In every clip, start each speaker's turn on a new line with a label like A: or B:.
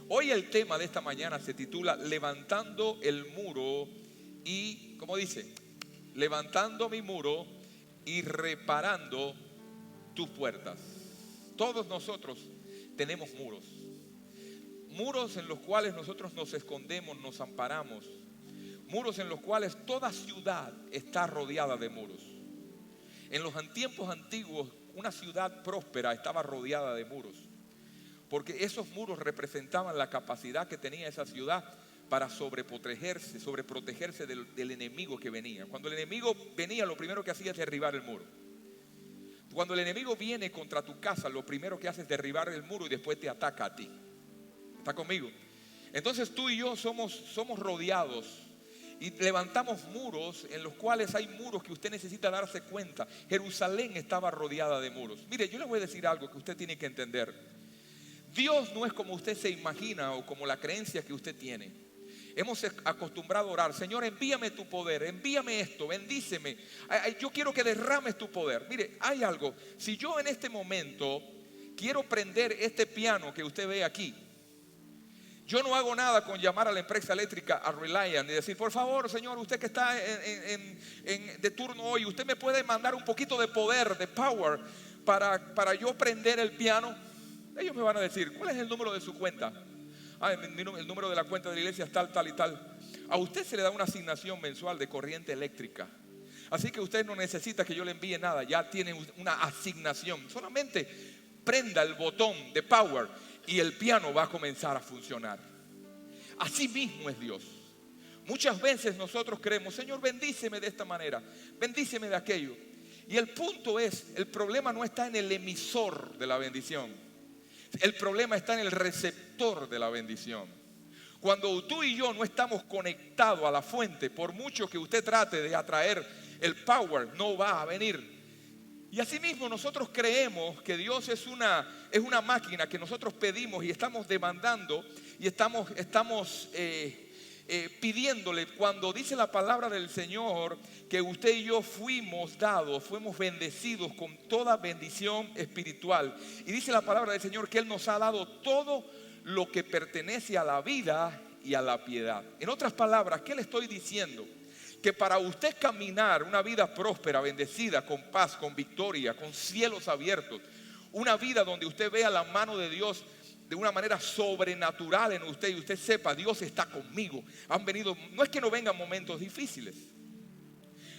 A: Hoy el tema de esta mañana se titula Levantando el muro y, ¿cómo dice? Levantando mi muro y reparando tus puertas. Todos nosotros tenemos muros. Muros en los cuales nosotros nos escondemos, nos amparamos. Muros en los cuales toda ciudad está rodeada de muros. En los tiempos antiguos, una ciudad próspera estaba rodeada de muros, porque esos muros representaban la capacidad que tenía esa ciudad para sobreprotegerse del enemigo que venía. Cuando el enemigo venía, lo primero que hacía es derribar el muro. Cuando el enemigo viene contra tu casa, lo primero que hace es derribar el muro y después te ataca a ti. ¿Está conmigo? Entonces tú y yo somos rodeados y levantamos muros en los cuales hay muros que usted necesita darse cuenta. Jerusalén estaba rodeada de muros. Mire, yo le voy a decir algo que usted tiene que entender. Dios no es como usted se imagina o como la creencia que usted tiene. Hemos acostumbrado a orar: Señor, envíame tu poder, envíame esto, bendíceme. Yo quiero que derrames tu poder. Mire, hay algo. Si yo en este momento quiero prender este piano que usted ve aquí, yo no hago nada con llamar a la empresa eléctrica, a Reliant, y decir: por favor, señor, usted que está de turno hoy, usted me puede mandar un poquito de poder, de power, para yo prender el piano. Ellos me van a decir: ¿cuál es el número de su cuenta? El número de la cuenta de la iglesia es tal, tal y tal. A usted se le da una asignación mensual de corriente eléctrica. Así que usted no necesita que yo le envíe nada, ya tiene una asignación. Solamente prenda el botón de power y el piano va a comenzar a funcionar. Así mismo es Dios. Muchas veces nosotros creemos: Señor, bendíceme de esta manera, bendíceme de aquello. Y el punto es, el problema no está en el emisor de la bendición. El problema está en el receptor de la bendición. Cuando tú y yo no estamos conectados a la fuente, por mucho que usted trate de atraer el power, no va a venir. Y asimismo nosotros creemos que Dios es una máquina que nosotros pedimos y estamos demandando y estamos pidiéndole, cuando dice la palabra del Señor que usted y yo fuimos bendecidos con toda bendición espiritual. Y dice la palabra del Señor que Él nos ha dado todo lo que pertenece a la vida y a la piedad. En otras palabras, ¿qué le estoy diciendo? Que para usted caminar una vida próspera, bendecida, con paz, con victoria, con cielos abiertos, una vida donde usted vea la mano de Dios de una manera sobrenatural en usted y usted sepa: Dios está conmigo. No es que no vengan momentos difíciles,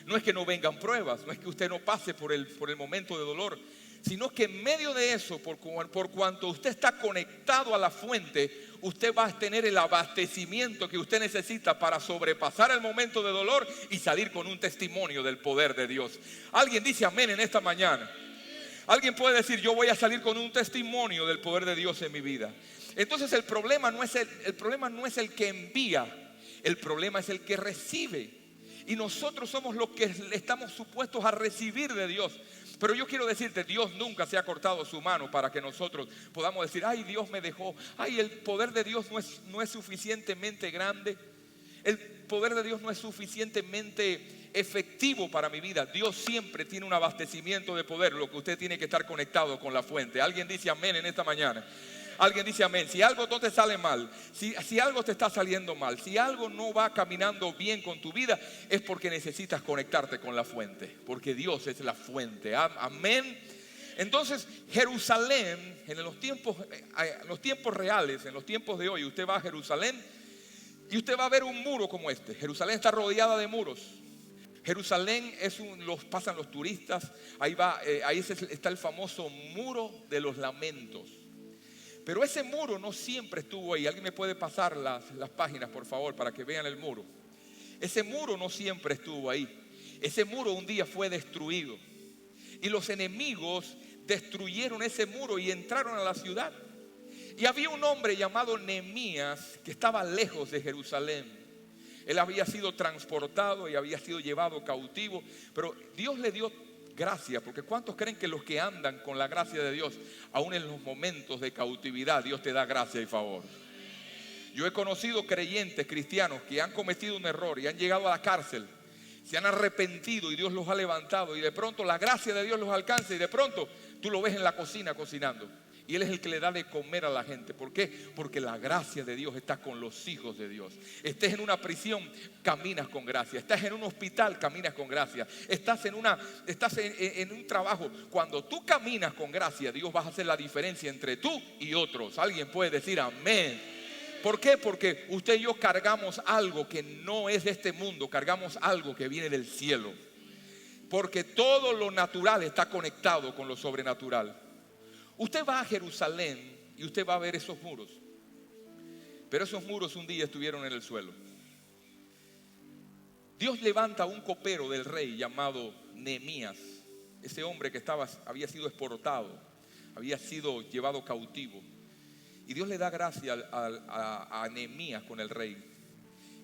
A: no es que no vengan pruebas, no es que usted no pase por el momento de dolor, sino que en medio de eso, por cuanto usted está conectado a la fuente, usted va a tener el abastecimiento que usted necesita para sobrepasar el momento de dolor y salir con un testimonio del poder de Dios. ¿Alguien dice amén en esta mañana? Alguien puede decir: yo voy a salir con un testimonio del poder de Dios en mi vida. Entonces el problema no es el que envía, el problema es el que recibe. Y nosotros somos los que estamos supuestos a recibir de Dios. Pero yo quiero decirte, Dios nunca se ha cortado su mano para que nosotros podamos decir: ay, Dios me dejó, ay, el poder de Dios no es suficientemente grande, el poder de Dios no es suficientemente efectivo para mi vida. Dios siempre tiene un abastecimiento de poder. Lo que usted tiene que estar conectado con la fuente. Alguien dice amén en esta mañana. Alguien dice amén. Si algo no te sale mal, si algo te está saliendo mal, si algo no va caminando bien con tu vida, es porque necesitas conectarte con la fuente, porque Dios es la fuente. Amén. Entonces Jerusalén, en los tiempos reales, en los tiempos de hoy, usted va a Jerusalén y usted va a ver un muro como este. Jerusalén está rodeada de muros. Jerusalén pasan los turistas. Ahí está el famoso muro de los lamentos. Pero ese muro no siempre estuvo ahí. ¿Alguien me puede pasar las páginas, por favor, para que vean el muro? Ese muro no siempre estuvo ahí. Ese muro un día fue destruido. Y los enemigos destruyeron ese muro y entraron a la ciudad. Y había un hombre llamado Nehemías que estaba lejos de Jerusalén. Él había sido transportado y había sido llevado cautivo. Pero Dios le dio gracia, porque ¿cuántos creen que los que andan con la gracia de Dios, aún en los momentos de cautividad, Dios te da gracia y favor? Yo he conocido creyentes cristianos que han cometido un error y han llegado a la cárcel, se han arrepentido y Dios los ha levantado, y de pronto la gracia de Dios los alcanza y de pronto tú lo ves en la cocina cocinando. Y Él es el que le da de comer a la gente. ¿Por qué? Porque la gracia de Dios está con los hijos de Dios. Estés en una prisión, caminas con gracia. Estás en un hospital, caminas con gracia. Estás en un trabajo. Cuando tú caminas con gracia, Dios va a hacer la diferencia entre tú y otros. Alguien puede decir amén. ¿Por qué? Porque usted y yo cargamos algo que no es de este mundo. Cargamos algo que viene del cielo. Porque todo lo natural está conectado con lo sobrenatural. Usted va a Jerusalén y usted va a ver esos muros. Pero esos muros un día estuvieron en el suelo. Dios levanta a un copero del rey llamado Nehemías. Ese hombre que había sido exportado, había sido llevado cautivo. Y Dios le da gracia a Nehemías con el rey.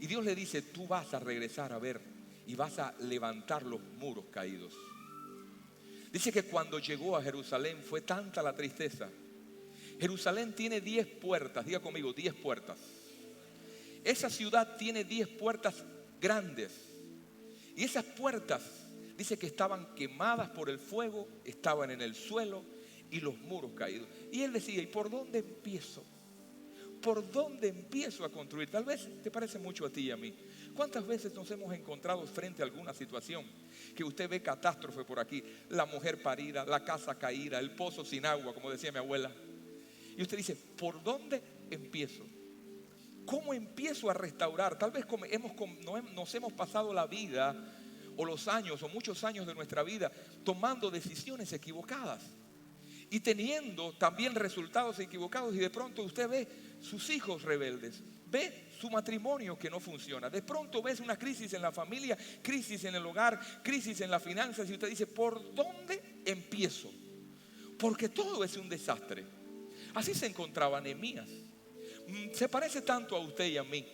A: Y Dios le dice, tú vas a regresar a ver y vas a levantar los muros caídos. Dice que cuando llegó a Jerusalén fue tanta la tristeza. Jerusalén tiene 10 puertas, diga conmigo, 10 puertas. Esa ciudad tiene 10 puertas grandes. Y esas puertas, dice que estaban quemadas por el fuego, estaban en el suelo y los muros caídos. Y él decía, ¿y por dónde empiezo? ¿Por dónde empiezo a construir? Tal vez te parece mucho a ti y a mí. ¿Cuántas veces nos hemos encontrado frente a alguna situación que usted ve catástrofe por aquí? La mujer parida, la casa caída, el pozo sin agua, como decía mi abuela. Y usted dice, ¿por dónde empiezo? ¿Cómo empiezo a restaurar? Tal vez nos hemos pasado la vida o los años o muchos años de nuestra vida tomando decisiones equivocadas y teniendo también resultados equivocados, y de pronto usted ve sus hijos rebeldes, ve su matrimonio que no funciona, de pronto ves una crisis en la familia, crisis en el hogar, crisis en las finanzas, y usted dice, ¿por dónde empiezo? Porque todo es un desastre. Así se encontraba Nehemías. Se parece tanto a usted y a mí.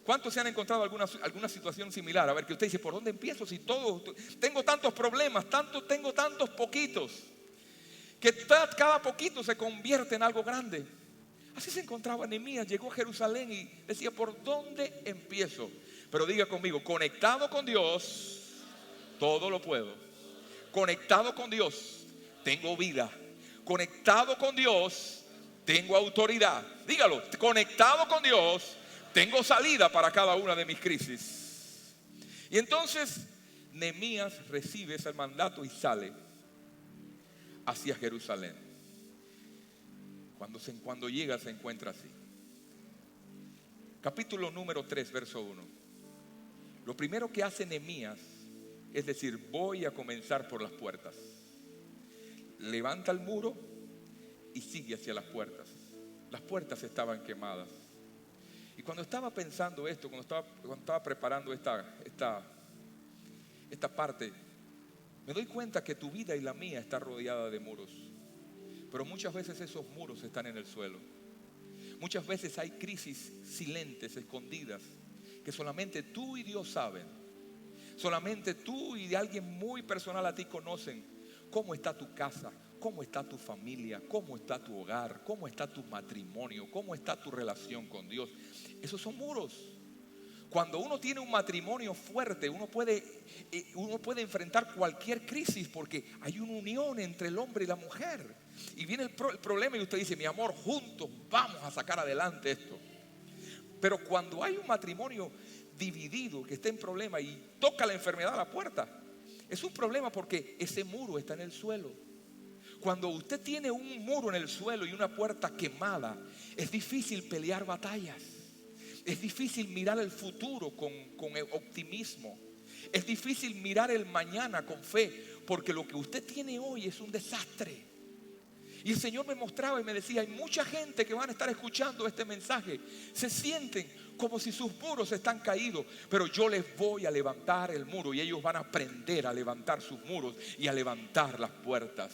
A: ¿Cuántos se han encontrado alguna situación similar? A ver, que usted dice, ¿por dónde empiezo? Si tengo tantos problemas, tengo tantos poquitos, que cada poquito se convierte en algo grande. Así se encontraba Nehemías. Llegó a Jerusalén y decía, ¿por dónde empiezo? Pero diga conmigo, conectado con Dios, todo lo puedo. Conectado con Dios, tengo vida. Conectado con Dios, tengo autoridad. Dígalo, conectado con Dios, tengo salida para cada una de mis crisis. Y entonces Nehemías recibe ese mandato y sale hacia Jerusalén. Cuando llega se encuentra así. Capítulo número 3, verso 1. Lo primero que hace Nehemías es decir, voy a comenzar por las puertas. Levanta el muro y sigue hacia las puertas. Las puertas estaban quemadas. Y cuando estaba pensando esto, cuando estaba preparando esta parte, me doy cuenta que tu vida y la mía está rodeada de muros. Pero muchas veces esos muros están en el suelo. Muchas veces hay crisis silentes, escondidas, que solamente tú y Dios saben. Solamente tú y alguien muy personal a ti conocen cómo está tu casa, cómo está tu familia, cómo está tu hogar, cómo está tu matrimonio, cómo está tu relación con Dios. Esos son muros. Cuando uno tiene un matrimonio fuerte, uno puede enfrentar cualquier crisis porque hay una unión entre el hombre y la mujer. Y viene el problema y usted dice, mi amor, juntos vamos a sacar adelante esto. Pero cuando hay un matrimonio dividido que está en problema y toca la enfermedad a la puerta, es un problema porque ese muro está en el suelo. Cuando usted tiene un muro en el suelo y una puerta quemada, es difícil pelear batallas. Es difícil mirar el futuro con optimismo. Es difícil mirar el mañana con fe, porque lo que usted tiene hoy es un desastre. Y el Señor me mostraba y me decía, hay mucha gente que van a estar escuchando este mensaje, se sienten como si sus muros están caídos, pero yo les voy a levantar el muro y ellos van a aprender a levantar sus muros y a levantar las puertas.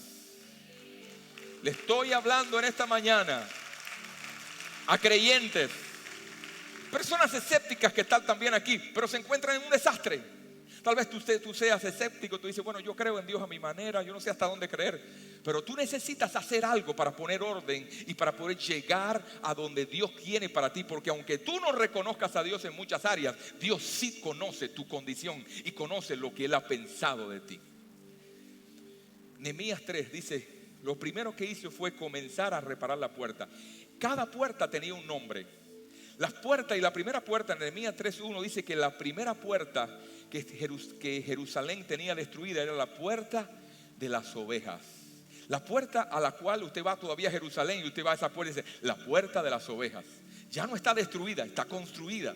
A: Le estoy hablando en esta mañana a creyentes, personas escépticas que están también aquí, pero se encuentran en un desastre. Tal vez tú seas escéptico, tú dices, bueno, yo creo en Dios a mi manera, yo no sé hasta dónde creer. Pero tú necesitas hacer algo para poner orden y para poder llegar a donde Dios quiere para ti. Porque aunque tú no reconozcas a Dios en muchas áreas, Dios sí conoce tu condición y conoce lo que Él ha pensado de ti. Nehemías 3 dice, lo primero que hizo fue comenzar a reparar la puerta. Cada puerta tenía un nombre. Las puertas, y la primera puerta en Nehemías 3:1 dice que la primera puerta que Jerusalén tenía destruida era la puerta de las ovejas. La puerta a la cual usted va todavía a Jerusalén y usted va a esa puerta y dice, la puerta de las ovejas. Ya no está destruida, está construida.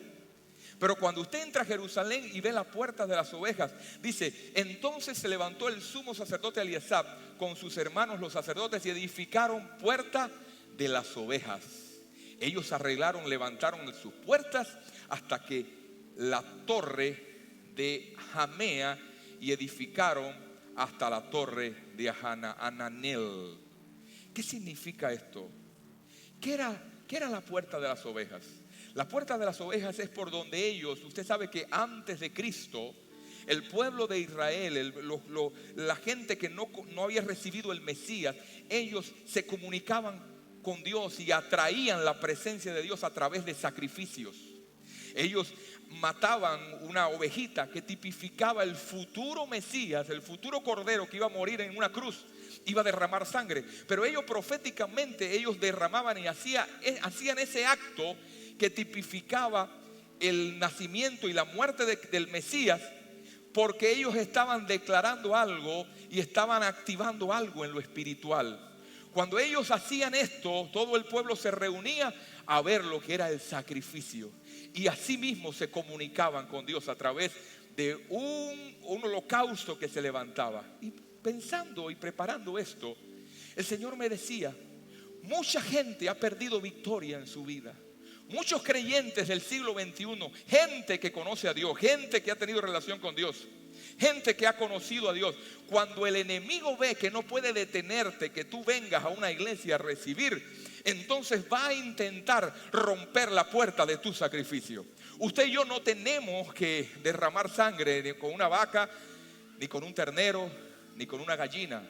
A: Pero cuando usted entra a Jerusalén y ve la puerta de las ovejas, dice, entonces se levantó el sumo sacerdote Eliasab con sus hermanos los sacerdotes y edificaron puerta de las ovejas. Ellos arreglaron, levantaron sus puertas hasta que la torre de Jamea y edificaron hasta la torre de Hananel. ¿Qué significa esto? ¿Qué era la puerta de las ovejas? La puerta de las ovejas es por donde ellos, usted sabe que antes de Cristo, el pueblo de Israel, la gente que no había recibido el Mesías, ellos se comunicaban con Dios y atraían la presencia de Dios a través de sacrificios. Ellos mataban una ovejita que tipificaba el futuro Mesías, el futuro Cordero que iba a morir en una cruz, iba a derramar sangre. Pero ellos proféticamente, ellos derramaban y hacían ese acto que tipificaba el nacimiento y la muerte del Mesías, porque ellos estaban declarando algo y estaban activando algo en lo espiritual. Cuando ellos hacían esto, todo el pueblo se reunía a ver lo que era el sacrificio. Y así mismo se comunicaban con Dios a través de un holocausto que se levantaba. Y pensando y preparando esto, el Señor me decía, mucha gente ha perdido victoria en su vida. Muchos creyentes del siglo XXI, gente que conoce a Dios, gente que ha tenido relación con Dios, gente que ha conocido a Dios, cuando el enemigo ve que no puede detenerte, que tú vengas a una iglesia a recibir, entonces va a intentar romper la puerta de tu sacrificio. Usted y yo no tenemos que derramar sangre ni con una vaca, ni con un ternero, ni con una gallina.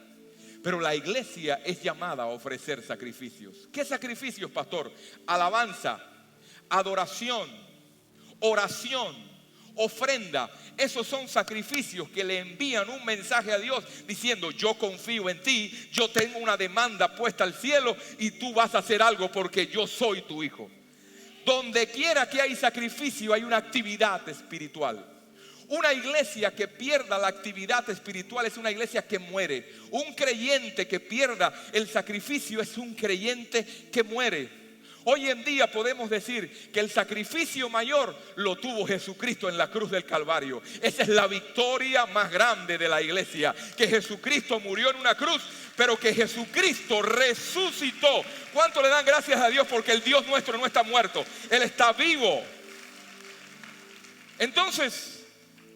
A: Pero la iglesia es llamada a ofrecer sacrificios. ¿Qué sacrificios, pastor? Alabanza, adoración, oración, ofrenda. Esos son sacrificios que le envían un mensaje a Dios diciendo, yo confío en ti, yo tengo una demanda puesta al cielo y tú vas a hacer algo porque yo soy tu hijo. Donde quiera que hay sacrificio hay una actividad espiritual. Una iglesia que pierda la actividad espiritual es una iglesia que muere. Un creyente que pierda el sacrificio es un creyente que muere. Hoy en día podemos decir que el sacrificio mayor lo tuvo Jesucristo en la cruz del Calvario. Esa es la victoria más grande de la iglesia. Que Jesucristo murió en una cruz, pero que Jesucristo resucitó. ¿Cuánto le dan gracias a Dios? Porque el Dios nuestro no está muerto, Él está vivo. Entonces,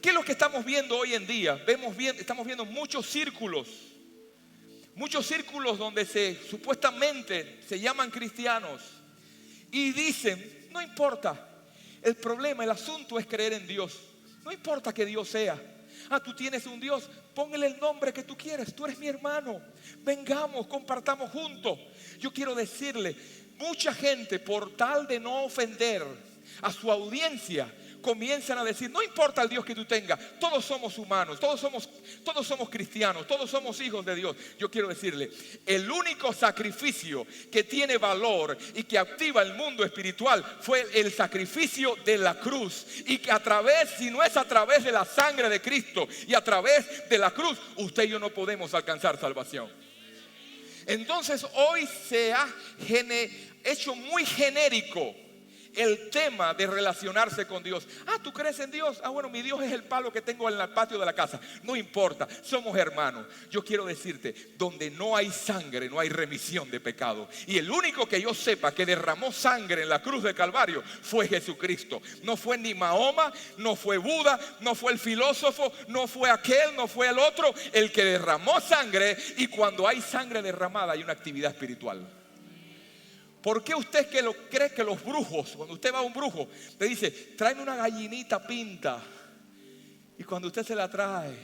A: ¿qué es lo que estamos viendo hoy en día? Estamos viendo muchos círculos donde supuestamente se llaman cristianos y dicen, no importa, el problema, el asunto es creer en Dios. No importa que Dios sea. Tú tienes un Dios, póngale el nombre que tú quieres, tú eres mi hermano, vengamos, compartamos juntos. Yo quiero decirle, mucha gente por tal de no ofender a su audiencia, comienzan a decir, no importa el Dios que tú tengas, todos somos humanos, todos somos cristianos, todos somos hijos de Dios. Yo quiero decirle, el único sacrificio que tiene valor y que activa el mundo espiritual fue el sacrificio de la cruz. Y que si no es a través de la sangre de Cristo y a través de la cruz, usted y yo no podemos alcanzar salvación. Entonces hoy se ha hecho muy genérico el tema de relacionarse con Dios. ¿Tú crees en Dios? Bueno, mi Dios es el palo que tengo en el patio de la casa. No importa, somos hermanos. Yo quiero decirte, donde no hay sangre, no hay remisión de pecado. Y el único que yo sepa que derramó sangre en la cruz del Calvario fue Jesucristo. No fue ni Mahoma, no fue Buda, no fue el filósofo, no fue aquel, no fue el otro. El que derramó sangre, y cuando hay sangre derramada hay una actividad espiritual. ¿Por qué usted cree que los brujos, cuando usted va a un brujo, le dice, tráeme una gallinita pinta? Y cuando usted se la trae,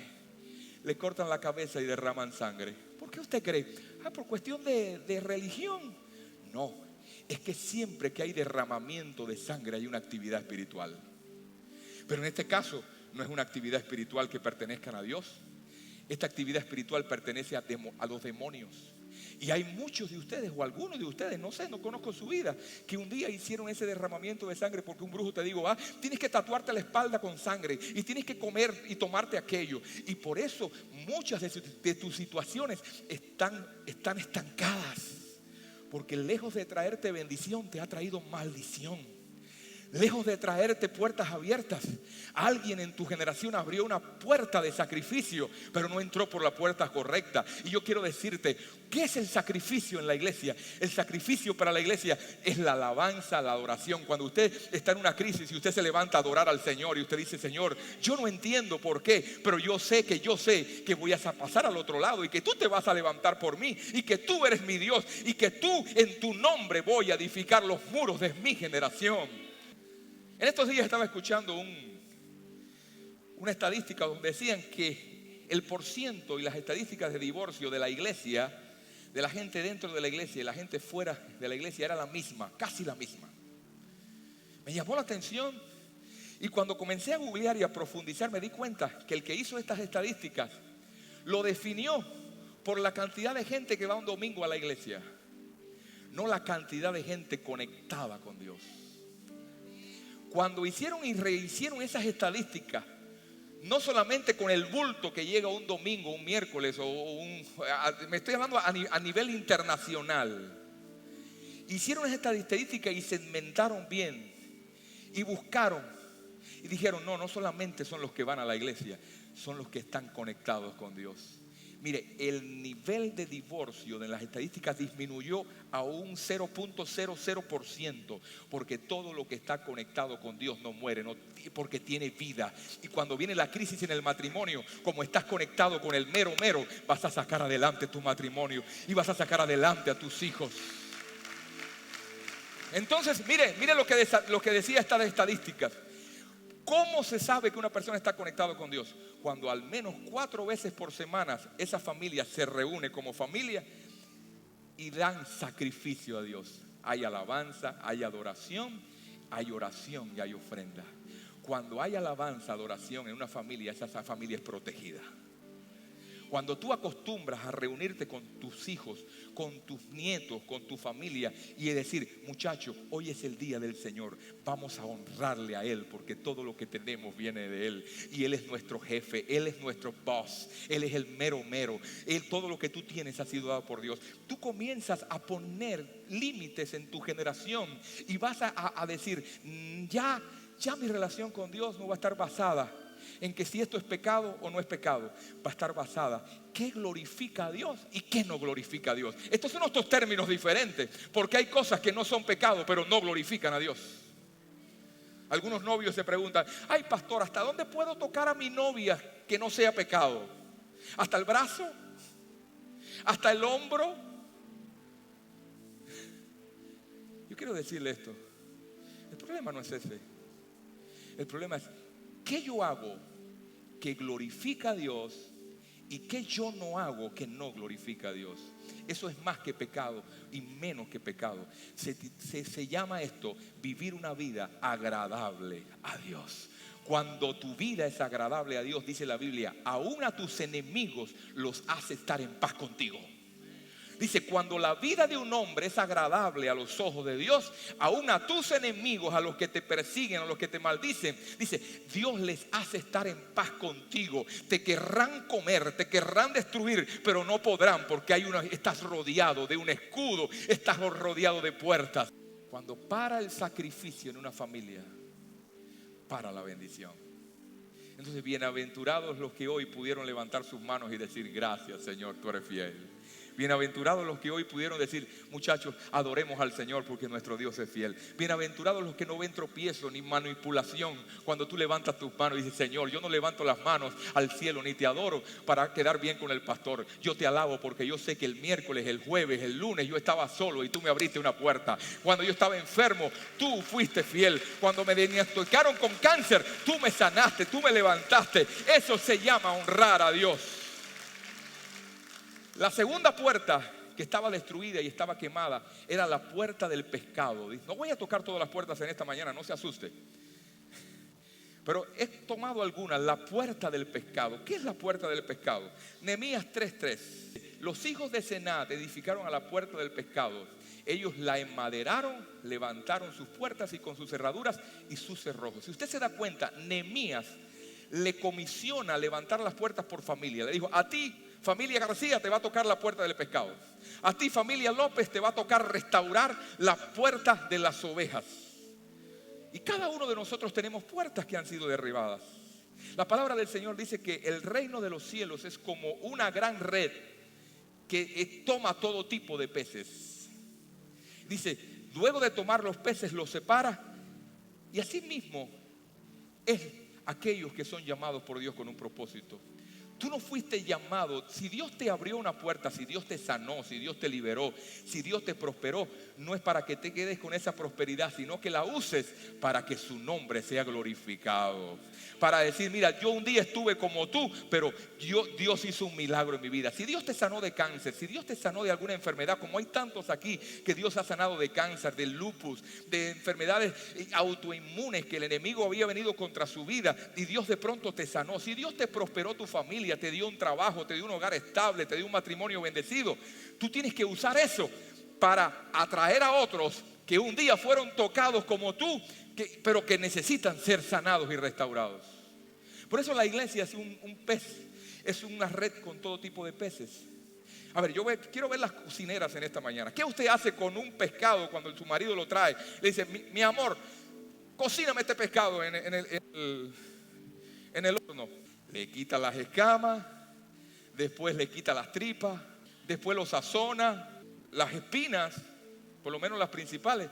A: le cortan la cabeza y derraman sangre. ¿Por qué usted cree? Por cuestión de religión. No, es que siempre que hay derramamiento de sangre hay una actividad espiritual. Pero en este caso no es una actividad espiritual que pertenezca a Dios. Esta actividad espiritual pertenece a los demonios. Y hay muchos de ustedes o algunos de ustedes, no sé, no conozco su vida, que un día hicieron ese derramamiento de sangre porque un brujo te dijo, tienes que tatuarte la espalda con sangre y tienes que comer y tomarte aquello. Y por eso muchas de tus situaciones están estancadas. Porque lejos de traerte bendición, te ha traído maldición. Lejos de traerte puertas abiertas, alguien en tu generación abrió una puerta de sacrificio, pero no entró por la puerta correcta. Y yo quiero decirte, ¿qué es el sacrificio en la iglesia? El sacrificio para la iglesia es la alabanza, la adoración. Cuando usted está en una crisis y usted se levanta a adorar al Señor y usted dice, Señor, yo no entiendo por qué, pero yo sé que voy a pasar al otro lado y que tú te vas a levantar por mí y que tú eres mi Dios y que tú en tu nombre voy a edificar los muros de mi generación. En estos días estaba escuchando una estadística donde decían que el porciento y las estadísticas de divorcio de la iglesia, de la gente dentro de la iglesia y la gente fuera de la iglesia era la misma, casi la misma. Me llamó la atención y cuando comencé a googlear y a profundizar me di cuenta que el que hizo estas estadísticas lo definió por la cantidad de gente que va un domingo a la iglesia, no la cantidad de gente conectada con Dios. Cuando hicieron y rehicieron esas estadísticas, no solamente con el bulto que llega un domingo, un miércoles, me estoy hablando a nivel internacional. Hicieron esas estadísticas y segmentaron bien y buscaron y dijeron, no solamente son los que van a la iglesia, son los que están conectados con Dios. Mire, el nivel de divorcio de las estadísticas disminuyó a un 0.00%, porque todo lo que está conectado con Dios no muere, porque tiene vida. Y cuando viene la crisis en el matrimonio, como estás conectado con el mero, vas a sacar adelante tu matrimonio y vas a sacar adelante a tus hijos. Entonces, mire lo que decía estas estadísticas. ¿Cómo se sabe que una persona está conectada con Dios? Cuando al menos 4 veces por semana esa familia se reúne como familia y dan sacrificio a Dios. Hay alabanza, hay adoración, hay oración y hay ofrenda. Cuando hay alabanza, adoración en una familia, esa familia es protegida. Cuando tú acostumbras a reunirte con tus hijos, con tus nietos, con tu familia y decir, muchachos, hoy es el día del Señor, vamos a honrarle a Él porque todo lo que tenemos viene de Él y Él es nuestro jefe, Él es nuestro boss, Él es el mero, todo lo que tú tienes ha sido dado por Dios. Tú comienzas a poner límites en tu generación y vas a decir, ya mi relación con Dios no va a estar basada en que si esto es pecado o no es pecado, va a estar basada qué glorifica a Dios y qué no glorifica a Dios. Estos son otros términos diferentes, porque hay cosas que no son pecado pero no glorifican a Dios. Algunos novios se preguntan, ay pastor, ¿hasta dónde puedo tocar a mi novia que no sea pecado? ¿Hasta el brazo? ¿Hasta el hombro? Yo quiero decirle esto, el problema no es ese. El problema es, ¿qué yo hago que glorifica a Dios y qué yo no hago que no glorifica a Dios? Eso es más que pecado y menos que pecado. Se llama esto vivir una vida agradable a Dios. Cuando tu vida es agradable a Dios, dice la Biblia, aún a tus enemigos los hace estar en paz contigo. Dice, cuando la vida de un hombre es agradable a los ojos de Dios, aún a tus enemigos, a los que te persiguen, a los que te maldicen, dice, Dios les hace estar en paz contigo. Te querrán comer, te querrán destruir, pero no podrán porque estás rodeado de un escudo, estás rodeado de puertas. Cuando para el sacrificio en una familia, para la bendición. Entonces, bienaventurados los que hoy pudieron levantar sus manos y decir, gracias Señor, tú eres fiel. Bienaventurados los que hoy pudieron decir, muchachos, adoremos al Señor porque nuestro Dios es fiel. Bienaventurados los que no ven tropiezo ni manipulación cuando tú levantas tus manos y dices, Señor, yo no levanto las manos al cielo ni te adoro para quedar bien con el pastor. Yo te alabo porque yo sé que el miércoles, el jueves, el lunes yo estaba solo y tú me abriste una puerta. Cuando yo estaba enfermo, tú fuiste fiel. Cuando me diagnosticaron con cáncer, tú me sanaste, tú me levantaste. Eso se llama honrar a Dios. La segunda puerta que estaba destruida y estaba quemada era la puerta del pescado. No voy a tocar todas las puertas en esta mañana, no se asuste. Pero he tomado algunas. La puerta del pescado. ¿Qué es la puerta del pescado? Nehemías 3:3. los hijos de Senat edificaron a la puerta del pescado. Ellos la enmaderaron, levantaron sus puertas y con sus cerraduras y sus cerrojos. Si usted se da cuenta, Nehemías le comisiona levantar las puertas por familia. Le dijo: a ti, familia García, te va a tocar la puerta del pescado. A ti, familia López, te va a tocar restaurar las puertas de las ovejas. Y cada uno de nosotros tenemos puertas que han sido derribadas. La palabra del Señor dice que el reino de los cielos es como una gran red que toma todo tipo de peces. Dice, luego de tomar los peces los separa, y así mismo es aquellos que son llamados por Dios con un propósito. Tú no fuiste llamado. Si Dios te abrió una puerta, si Dios te sanó, si Dios te liberó, si Dios te prosperó, no es para que te quedes con esa prosperidad, sino que la uses para que su nombre sea glorificado. Para decir, mira, yo un día estuve como tú, pero Dios hizo un milagro en mi vida. Si Dios te sanó de cáncer, si Dios te sanó de alguna enfermedad, como hay tantos aquí que Dios ha sanado de cáncer, de lupus, de enfermedades autoinmunes que el enemigo había venido contra su vida, y Dios de pronto te sanó. Si Dios te prosperó tu familia, te dio un trabajo, te dio un hogar estable, te dio un matrimonio bendecido, tú tienes que usar eso para atraer a otros que un día fueron tocados como tú, pero que necesitan ser sanados y restaurados. Por eso la iglesia es un pez, es una red con todo tipo de peces. A ver, quiero ver las cocineras en esta mañana. ¿Qué usted hace con un pescado cuando su marido lo trae? Le dice, mi amor, cocíname este pescado en el horno. Le quita las escamas, después le quita las tripas, después lo sazona, las espinas, por lo menos las principales,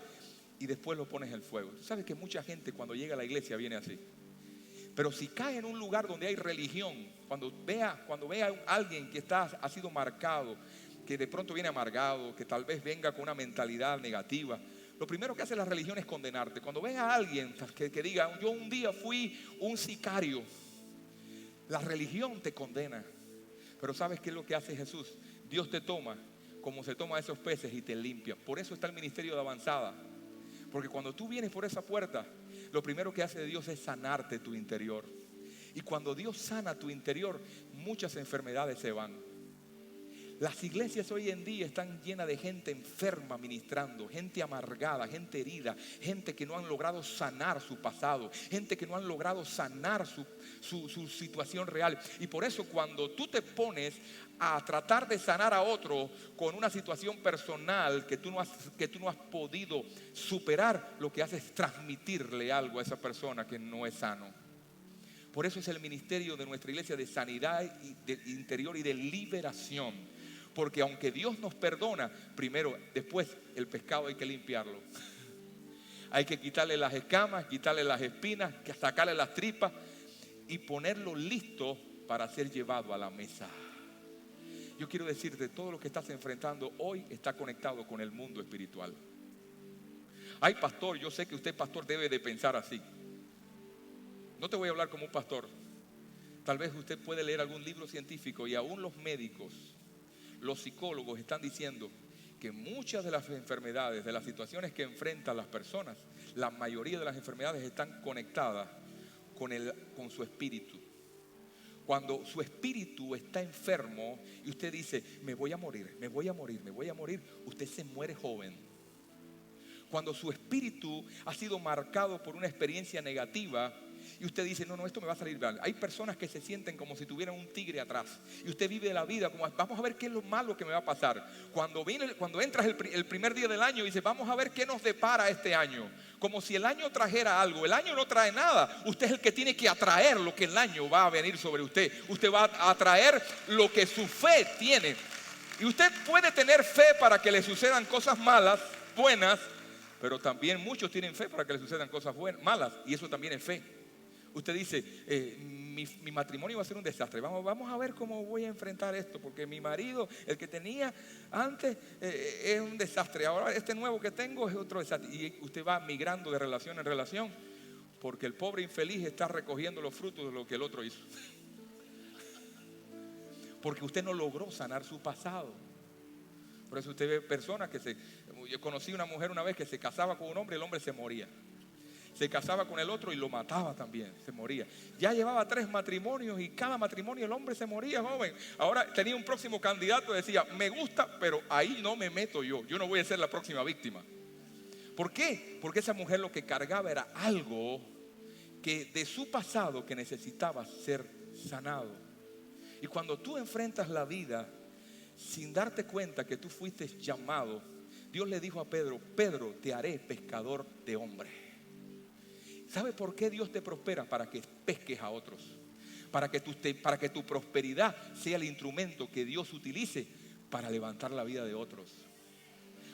A: y después lo pones en el fuego. ¿Sabes que mucha gente cuando llega a la iglesia viene así? Pero si cae en un lugar donde hay religión, cuando vea a alguien que ha sido marcado, que de pronto viene amargado, que tal vez venga con una mentalidad negativa, lo primero que hace la religión es condenarte. Cuando ves a alguien que diga, yo un día fui un sicario, la religión te condena. Pero ¿sabes qué es lo que hace Jesús? Dios te toma como se toma a esos peces y te limpia. Por eso está el ministerio de avanzada. Porque cuando tú vienes por esa puerta, lo primero que hace Dios es sanarte tu interior. Y cuando Dios sana tu interior, muchas enfermedades se van. Las iglesias hoy en día están llenas de gente enferma ministrando, gente amargada, gente herida, gente que no han logrado sanar su pasado, gente que no han logrado sanar su situación real. Y por eso cuando tú te pones a tratar de sanar a otro con una situación personal que tú no has podido superar, lo que haces es transmitirle algo a esa persona que no es sano. Por eso es el ministerio de nuestra iglesia de sanidad interior y de liberación. Porque aunque Dios nos perdona, primero, después el pescado hay que limpiarlo. Hay que quitarle las escamas, quitarle las espinas, sacarle las tripas y ponerlo listo para ser llevado a la mesa. Yo quiero decirte, todo lo que estás enfrentando hoy está conectado con el mundo espiritual. Ay, pastor, yo sé que usted, pastor, debe de pensar así. No te voy a hablar como un pastor. Tal vez usted puede leer algún libro científico y aún los médicos, los psicólogos están diciendo que muchas de las enfermedades, de las situaciones que enfrentan las personas, la mayoría de las enfermedades están conectadas con su espíritu. Cuando su espíritu está enfermo y usted dice, me voy a morir, usted se muere joven. Cuando su espíritu ha sido marcado por una experiencia negativa y usted dice, no, esto me va a salir mal. Hay personas que se sienten como si tuvieran un tigre atrás y usted vive la vida como, vamos a ver qué es lo malo que me va a pasar. Cuando entras el primer día del año y dice, vamos a ver qué nos depara este año. Como si el año trajera algo. El año no trae nada. Usted es el que tiene que atraer lo que el año va a venir sobre usted. Usted va a atraer lo que su fe tiene. Y usted puede tener fe para que le sucedan cosas malas, buenas, pero también muchos tienen fe para que le sucedan cosas malas, y eso también es fe. Usted dice, mi matrimonio va a ser un desastre. Vamos a ver cómo voy a enfrentar esto, porque mi marido, el que tenía antes, es un desastre. Ahora este nuevo que tengo es otro desastre. Y usted va migrando de relación en relación, porque el pobre infeliz está recogiendo los frutos de lo que el otro hizo. Porque usted no logró sanar su pasado. Por eso usted ve personas yo conocí una mujer una vez que se casaba con un hombre y el hombre se moría. se casaba con el otro y lo mataba también, se moría. Ya llevaba 3 matrimonios y cada matrimonio el hombre se moría, joven. Ahora tenía un próximo candidato y decía, me gusta, pero ahí no me meto yo no voy a ser la próxima víctima. ¿Por qué? Porque esa mujer lo que cargaba era algo que de su pasado que necesitaba ser sanado. Y cuando tú enfrentas la vida sin darte cuenta que tú fuiste llamado, Dios le dijo a Pedro, Pedro, te haré pescador de hombres. ¿Sabe por qué Dios te prospera? Para que pesques a otros. Para que tu prosperidad sea el instrumento que Dios utilice para levantar la vida de otros.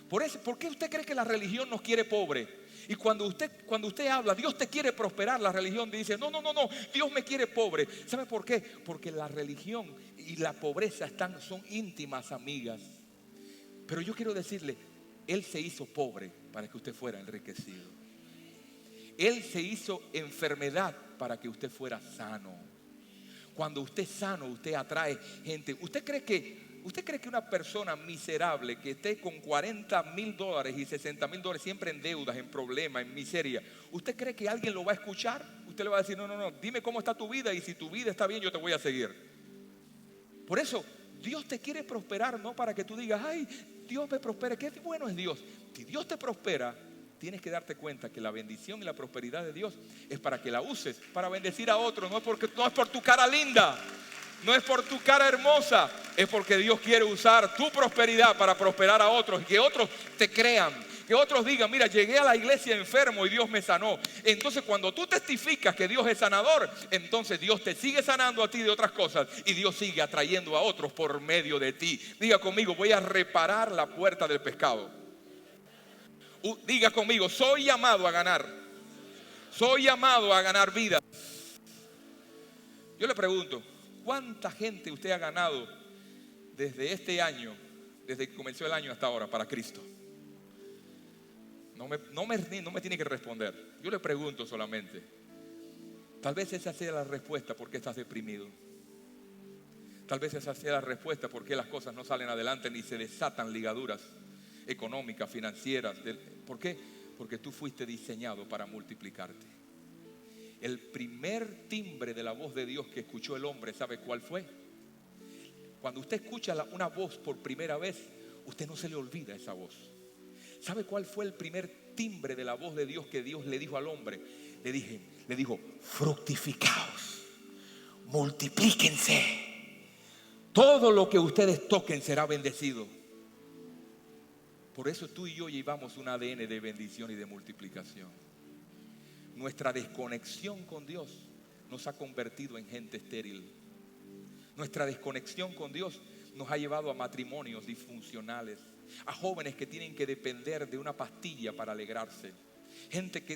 A: ¿Por qué usted cree que la religión nos quiere pobre? Y cuando usted habla, Dios te quiere prosperar, la religión dice, no, Dios me quiere pobre. ¿Sabe por qué? Porque la religión y la pobreza son íntimas amigas. Pero yo quiero decirle, Él se hizo pobre para que usted fuera enriquecido. Él se hizo enfermedad para que usted fuera sano. Cuando usted es sano, usted atrae gente. ¿Usted cree que una persona miserable que esté con $40,000 y $60,000 siempre en deudas, en problemas, en miseria, usted cree que alguien lo va a escuchar? Usted le va a decir, no, dime cómo está tu vida y si tu vida está bien yo te voy a seguir. Por eso Dios te quiere prosperar, no para que tú digas, ay, Dios me prospera, qué bueno es Dios. Si Dios te prospera, tienes que darte cuenta que la bendición y la prosperidad de Dios es para que la uses, para bendecir a otros. No es por tu cara linda, no es por tu cara hermosa, es porque Dios quiere usar tu prosperidad para prosperar a otros y que otros te crean, que otros digan, mira, llegué a la iglesia enfermo y Dios me sanó. Entonces cuando tú testificas que Dios es sanador, entonces Dios te sigue sanando a ti de otras cosas y Dios sigue atrayendo a otros por medio de ti. Diga conmigo, voy a reparar la puerta del pescado. Diga conmigo, soy llamado a ganar. Soy llamado a ganar vidas. Yo le pregunto, ¿cuánta gente usted ha ganado desde este año, desde que comenzó el año hasta ahora para Cristo? No me tiene que responder. Yo le pregunto solamente. Tal vez esa sea la respuesta por qué estás deprimido. Tal vez esa sea la respuesta por qué las cosas no salen adelante ni se desatan ligaduras económicas, financieras. ¿Por qué? Porque tú fuiste diseñado para multiplicarte. El primer timbre de la voz de Dios que escuchó el hombre, ¿sabe cuál fue? Cuando usted escucha una voz por primera vez, usted no se le olvida esa voz. ¿Sabe cuál fue el primer timbre de la voz de Dios que Dios le dijo al hombre? Le dijo, fructificaos, multiplíquense. Todo lo que ustedes toquen será bendecido. Por eso tú y yo llevamos un ADN de bendición y de multiplicación. Nuestra desconexión con Dios nos ha convertido en gente estéril. Nuestra desconexión con Dios nos ha llevado a matrimonios disfuncionales, a jóvenes que tienen que depender de una pastilla para alegrarse.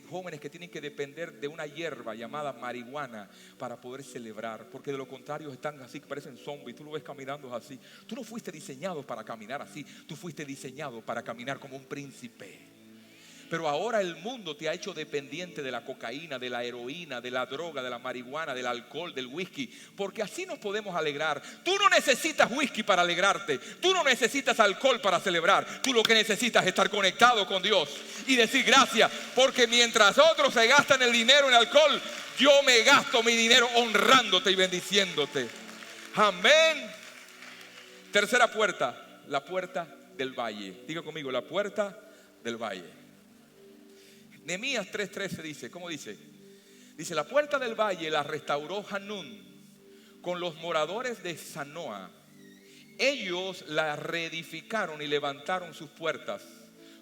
A: Jóvenes que tienen que depender de una hierba llamada marihuana para poder celebrar, porque de lo contrario están así, que parecen zombies. Tú lo ves caminando así. Tú no fuiste diseñado para caminar así, tú fuiste diseñado para caminar como un príncipe. Pero ahora el mundo te ha hecho dependiente de la cocaína, de la heroína, de la droga, de la marihuana, del alcohol, del whisky, porque así nos podemos alegrar. Tú no necesitas whisky para alegrarte, tú no necesitas alcohol para celebrar. Tú lo que necesitas es estar conectado con Dios y decir gracias, porque mientras otros se gastan el dinero en alcohol, yo me gasto mi dinero honrándote y bendiciéndote. Amén. Tercera puerta, la puerta del valle. Diga conmigo, la puerta del valle. Nehemías 3:13 dice, ¿cómo dice? Dice, la puerta del valle la restauró Hanún con los moradores de Zanoa. Ellos la reedificaron y levantaron sus puertas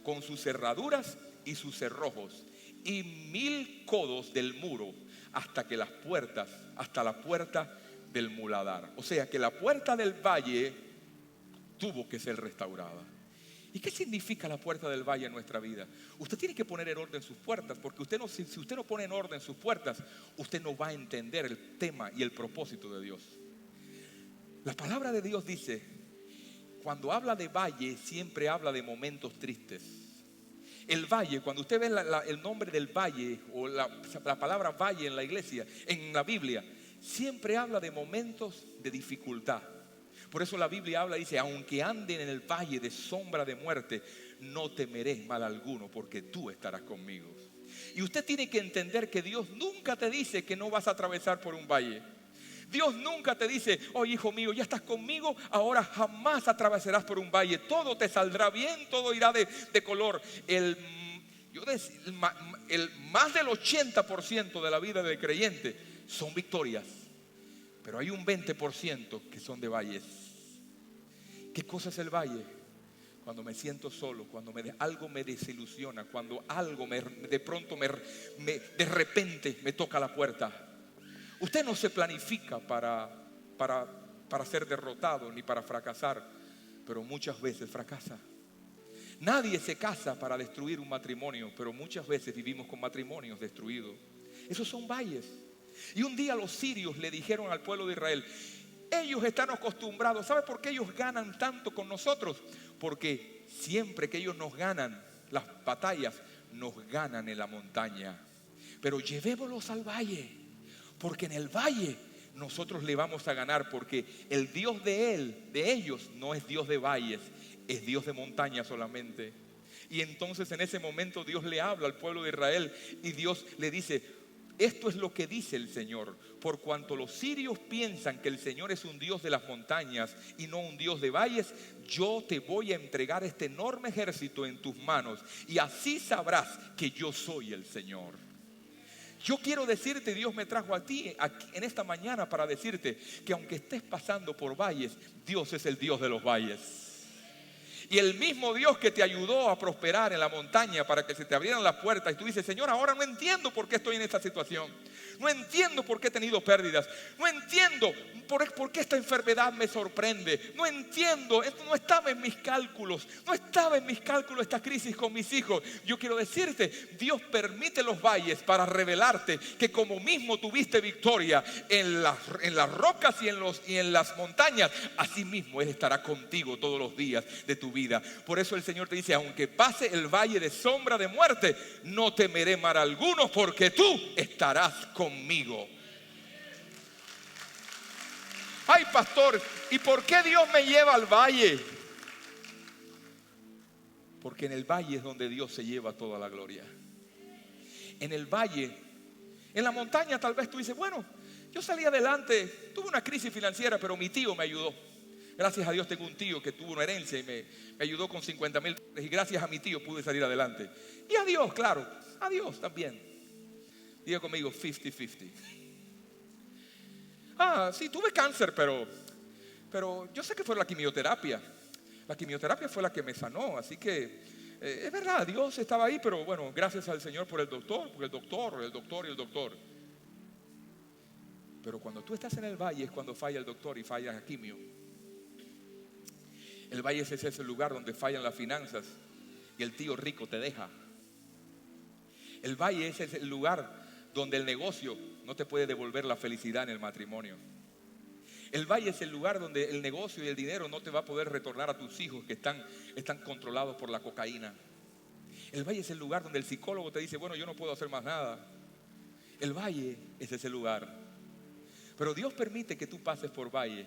A: con sus cerraduras y sus cerrojos y 1000 codos del muro hasta la puerta del muladar. O sea que la puerta del valle tuvo que ser restaurada. ¿Y qué significa la puerta del valle en nuestra vida? Usted tiene que poner en orden sus puertas, porque si usted no pone en orden sus puertas, usted no va a entender el tema y el propósito de Dios. La palabra de Dios dice, cuando habla de valle, siempre habla de momentos tristes. El valle, cuando usted ve el nombre del valle o la palabra valle en la iglesia, en la Biblia, siempre habla de momentos de dificultad. Por eso la Biblia dice, aunque anden en el valle de sombra de muerte, no temeré mal alguno, porque tú estarás conmigo. Y usted tiene que entender que Dios nunca te dice que no vas a atravesar por un valle. Dios nunca te dice, oye hijo mío, ya estás conmigo, ahora jamás atravesarás por un valle. Todo te saldrá bien, todo irá de color. El más del 80% de la vida del creyente son victorias. Pero hay un 20% que son de valles. ¿Qué cosa es el valle? Cuando me siento solo, cuando algo me desilusiona, cuando algo de pronto de repente me toca la puerta. Usted no se planifica para ser derrotado ni para fracasar, pero muchas veces fracasa. Nadie se casa para destruir un matrimonio, pero muchas veces vivimos con matrimonios destruidos. Esos son valles. Y un día los sirios le dijeron al pueblo de Israel, ellos están acostumbrados. ¿Sabe por qué ellos ganan tanto con nosotros? Porque siempre que ellos nos ganan las batallas, nos ganan en la montaña. Pero llevémoslos al valle, porque en el valle nosotros le vamos a ganar, porque el Dios de ellos no es Dios de valles, es Dios de montaña solamente. Y entonces en ese momento Dios le habla al pueblo de Israel y Dios le dice, esto es lo que dice el Señor: por cuanto los sirios piensan que el Señor es un Dios de las montañas y no un Dios de valles, yo te voy a entregar este enorme ejército en tus manos y así sabrás que yo soy el Señor. Yo quiero decirte, Dios me trajo a ti aquí, en esta mañana, para decirte que aunque estés pasando por valles, Dios es el Dios de los valles. Y el mismo Dios que te ayudó a prosperar en la montaña para que se te abrieran las puertas y tú dices, Señor, ahora no entiendo por qué estoy en esta situación, no entiendo por qué he tenido pérdidas, no entiendo por qué esta enfermedad me sorprende, no entiendo, esto no estaba en mis cálculos, esta crisis con mis hijos. Yo quiero decirte, Dios permite los valles para revelarte que como mismo tuviste victoria en las rocas y en las montañas, así mismo Él estará contigo todos los días de tu vida. Por eso el Señor te dice, aunque pase el valle de sombra de muerte, no temeré mal alguno, porque tú estarás conmigo. Ay, pastor, ¿y por qué Dios me lleva al valle? Porque en el valle es donde Dios se lleva toda la gloria. En el valle, en la montaña tal vez tú dices, bueno, yo salí adelante, tuve una crisis financiera, pero mi tío me ayudó. Gracias a Dios tengo un tío que tuvo una herencia y me ayudó con $50,000 y gracias a mi tío pude salir adelante. Y a Dios, claro, a Dios también. Diga conmigo, 50-50. Sí, tuve cáncer, pero yo sé que fue la quimioterapia. La quimioterapia fue la que me sanó, así que es verdad, Dios estaba ahí, pero bueno, gracias al Señor por el doctor, porque el doctor. Pero cuando tú estás en el valle es cuando falla el doctor y falla la quimio. El valle es ese lugar donde fallan las finanzas y el tío rico te deja. El valle es ese lugar donde el negocio no te puede devolver la felicidad en el matrimonio. El valle es el lugar donde el negocio y el dinero no te va a poder retornar a tus hijos que están controlados por la cocaína. El valle es el lugar donde el psicólogo te dice, bueno, yo no puedo hacer más nada. El valle es ese lugar. Pero Dios permite que tú pases por valle,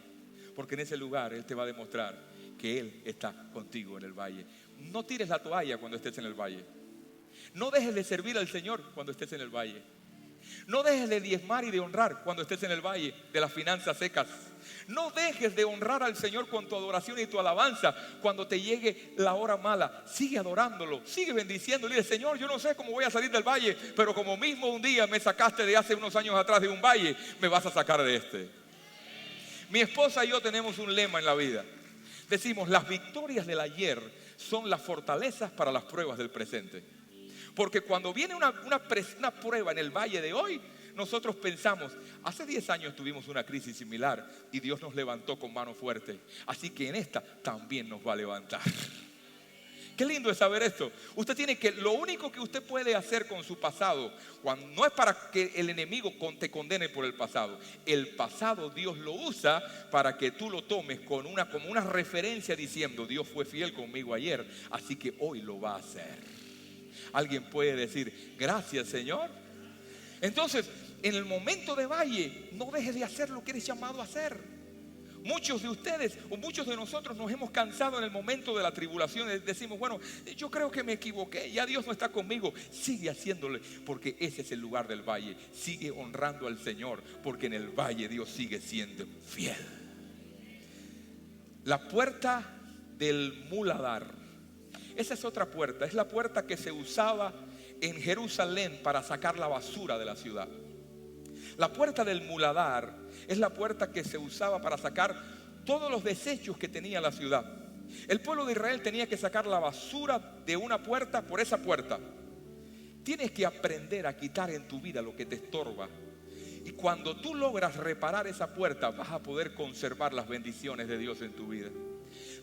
A: porque en ese lugar Él te va a demostrar que Él está contigo en el valle. No tires la toalla cuando estés en el valle. No dejes de servir al Señor cuando estés en el valle. No dejes de diezmar y de honrar cuando estés en el valle de las finanzas secas. No dejes de honrar al Señor con tu adoración y tu alabanza cuando te llegue la hora mala. Sigue adorándolo, sigue bendiciéndole. Dile, Señor, yo no sé cómo voy a salir del valle, pero como mismo un día me sacaste de hace unos años atrás de un valle, me vas a sacar de este. Mi esposa y yo tenemos un lema en la vida. Decimos, las victorias del ayer son las fortalezas para las pruebas del presente. Porque cuando viene una prueba en el valle de hoy, nosotros pensamos, hace 10 años tuvimos una crisis similar y Dios nos levantó con mano fuerte. Así que en esta también nos va a levantar. Qué lindo es saber esto. Usted tiene que, lo único que usted puede hacer con su pasado, no es para que el enemigo te condene por el pasado. El pasado Dios lo usa para que tú lo tomes como una referencia diciendo, Dios fue fiel conmigo ayer, así que hoy lo va a hacer. Alguien puede decir, gracias Señor. Entonces, en el momento de valle, no dejes de hacer lo que eres llamado a hacer. Muchos de ustedes o muchos de nosotros nos hemos cansado en el momento de la tribulación. Decimos, bueno, yo creo que me equivoqué, ya Dios no está conmigo. Sigue haciéndole, porque ese es el lugar del valle. Sigue honrando al Señor, porque en el valle Dios sigue siendo fiel. La puerta del muladar. Esa es otra puerta. Es la puerta que se usaba en Jerusalén para sacar la basura de la ciudad. La puerta del muladar es la puerta que se usaba para sacar todos los desechos que tenía la ciudad. El pueblo de Israel tenía que sacar la basura de una puerta por esa puerta. Tienes que aprender a quitar en tu vida lo que te estorba. Y cuando tú logras reparar esa puerta, vas a poder conservar las bendiciones de Dios en tu vida.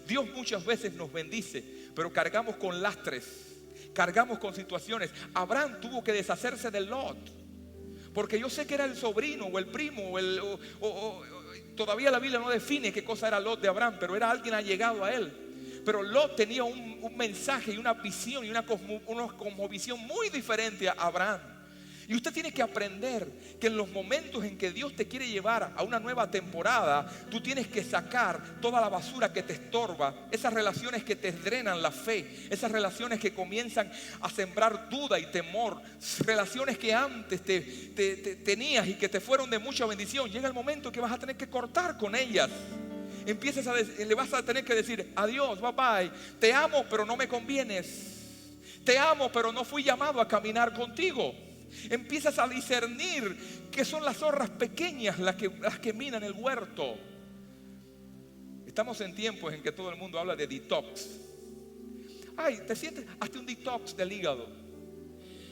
A: Dios muchas veces nos bendice, pero cargamos con lastres, cargamos con situaciones. Abraham tuvo que deshacerse de Lot, porque yo sé que era el sobrino o el primo todavía la Biblia no define qué cosa era Lot de Abraham, pero era alguien allegado a él. Pero Lot tenía un mensaje y una visión y una cosmovisión muy diferente a Abraham. Y usted tiene que aprender que en los momentos en que Dios te quiere llevar a una nueva temporada, tú tienes que sacar toda la basura que te estorba, esas relaciones que te drenan la fe, esas relaciones que comienzan a sembrar duda y temor, relaciones que antes tenías y que te fueron de mucha bendición. Llega el momento que vas a tener que cortar con ellas. Le vas a tener que decir adiós, bye bye. Te amo, pero no me convienes. Te amo, pero no fui llamado a caminar contigo. Empiezas a discernir que son las zorras pequeñas las que minan el huerto. Estamos en tiempos en que todo el mundo habla de detox. Ay, te sientes, hazte un detox del hígado.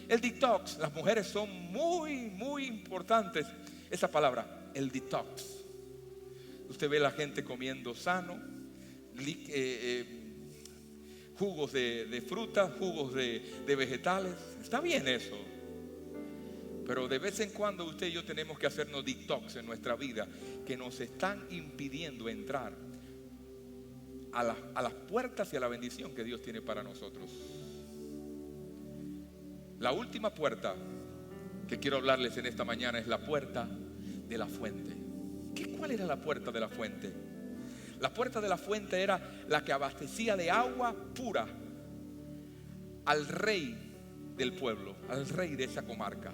A: El detox, las mujeres son muy importantes. Esa palabra, el detox. Usted ve a la gente comiendo sano, jugos de fruta, jugos de vegetales. Está bien eso. Pero de vez en cuando usted y yo tenemos que hacernos detox en nuestra vida que nos están impidiendo entrar a las puertas y a la bendición que Dios tiene para nosotros. La última puerta que quiero hablarles en esta mañana es la puerta de la fuente. ¿Cuál era la puerta de la fuente? La puerta de la fuente era la que abastecía de agua pura al rey del pueblo, al rey de esa comarca.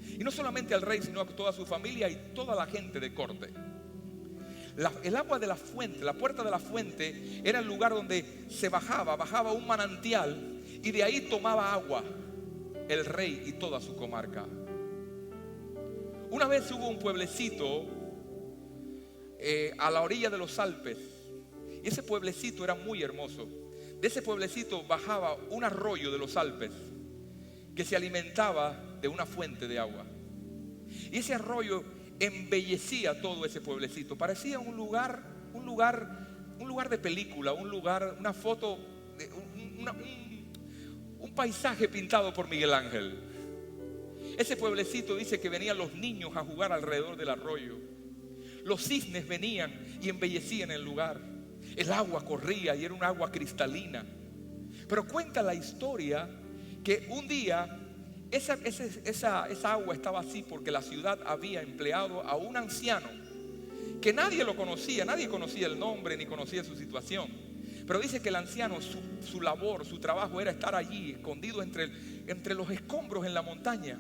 A: Y no solamente al rey, sino a toda su familia y toda la gente de corte. El agua de la fuente, la puerta de la fuente, era el lugar donde se bajaba un manantial, y de ahí tomaba agua el rey y toda su comarca. Una vez hubo un pueblecito a la orilla de los Alpes, y ese pueblecito era muy hermoso. De ese pueblecito bajaba un arroyo de los Alpes que se alimentaba de una fuente de agua. Y ese arroyo embellecía todo ese pueblecito. Parecía un lugar de película, una foto, un paisaje pintado por Miguel Ángel. Ese pueblecito dice que venían los niños a jugar alrededor del arroyo. Los cisnes venían y embellecían el lugar. El agua corría y era un agua cristalina. Pero cuenta la historia que un día esa agua estaba así porque la ciudad había empleado a un anciano que nadie lo conocía, nadie conocía el nombre ni conocía su situación. Pero dice que el anciano, su labor, su trabajo era estar allí escondido entre los escombros en la montaña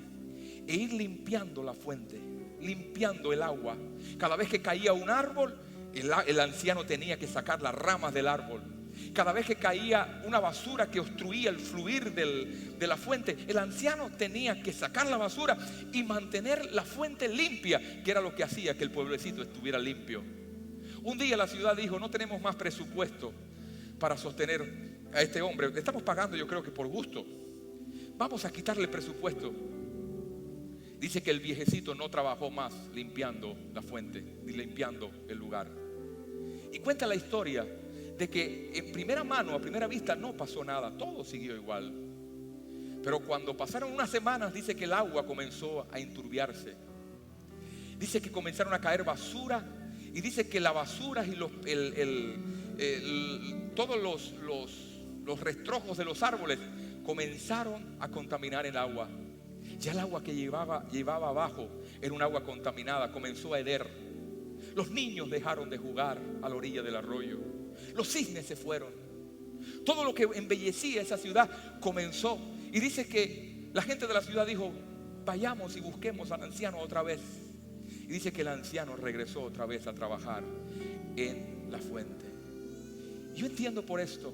A: e ir limpiando la fuente, limpiando el agua. Cada vez que caía un árbol, el anciano tenía que sacar las ramas del árbol. Cada vez que caía una basura que obstruía el fluir de la fuente, el anciano tenía que sacar la basura y mantener la fuente limpia, que era lo que hacía que el pueblecito estuviera limpio. Un día la ciudad dijo: no tenemos más presupuesto para sostener a este hombre. Le estamos pagando, yo creo que por gusto. Vamos a quitarle presupuesto. Dice que el viejecito no trabajó más limpiando la fuente ni limpiando el lugar. Y cuenta la historia de que en primera mano, a primera vista, no pasó nada, todo siguió igual. Pero cuando pasaron unas semanas, dice que el agua comenzó a enturbiarse. Dice que comenzaron a caer basura, y dice que la basura y todos los rastrojos de los árboles comenzaron a contaminar el agua. Ya el agua que llevaba abajo era un agua contaminada, comenzó a heder. Los niños dejaron de jugar a la orilla del arroyo. Los cisnes se fueron. Todo lo que embellecía esa ciudad comenzó. Y dice que la gente de la ciudad dijo: vayamos y busquemos al anciano otra vez. Y dice que el anciano regresó otra vez a trabajar en la fuente. Yo entiendo por esto,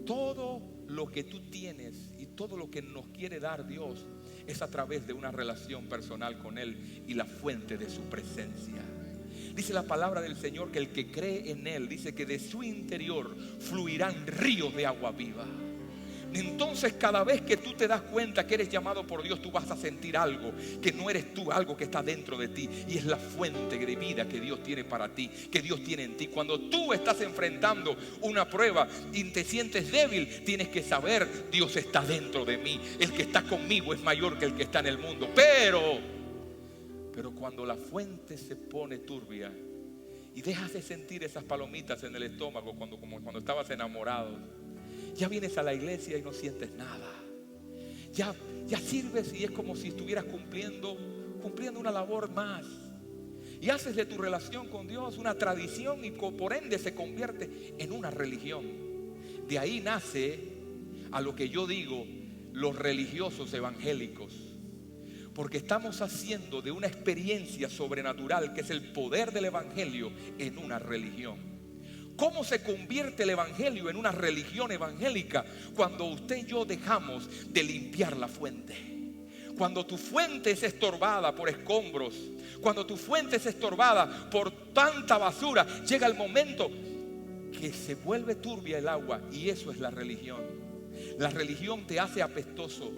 A: todo lo que tú tienes y todo lo que nos quiere dar Dios es a través de una relación personal con Él y la fuente de su presencia. Dice la palabra del Señor que el que cree en Él, dice que de su interior fluirán ríos de agua viva. Entonces cada vez que tú te das cuenta que eres llamado por Dios, tú vas a sentir algo que no eres tú, algo que está dentro de ti, y es la fuente de vida que Dios tiene para ti, que Dios tiene en ti. Cuando tú estás enfrentando una prueba y te sientes débil, tienes que saber: Dios está dentro de mí, el que está conmigo es mayor que el que está en el mundo. Pero cuando la fuente se pone turbia y dejas de sentir esas palomitas en el estómago como cuando estabas enamorado, ya vienes a la iglesia y no sientes nada. Ya sirves y es como si estuvieras cumpliendo una labor más. Y haces de tu relación con Dios una tradición y por ende se convierte en una religión. De ahí nace a lo que yo digo los religiosos evangélicos. Porque estamos haciendo de una experiencia sobrenatural, que es el poder del evangelio, en una religión. ¿Cómo se convierte el evangelio en una religión evangélica? Cuando usted y yo dejamos de limpiar la fuente. Cuando tu fuente es estorbada por escombros, cuando tu fuente es estorbada por tanta basura, llega el momento que se vuelve turbia el agua, y eso es la religión. La religión te hace apestoso.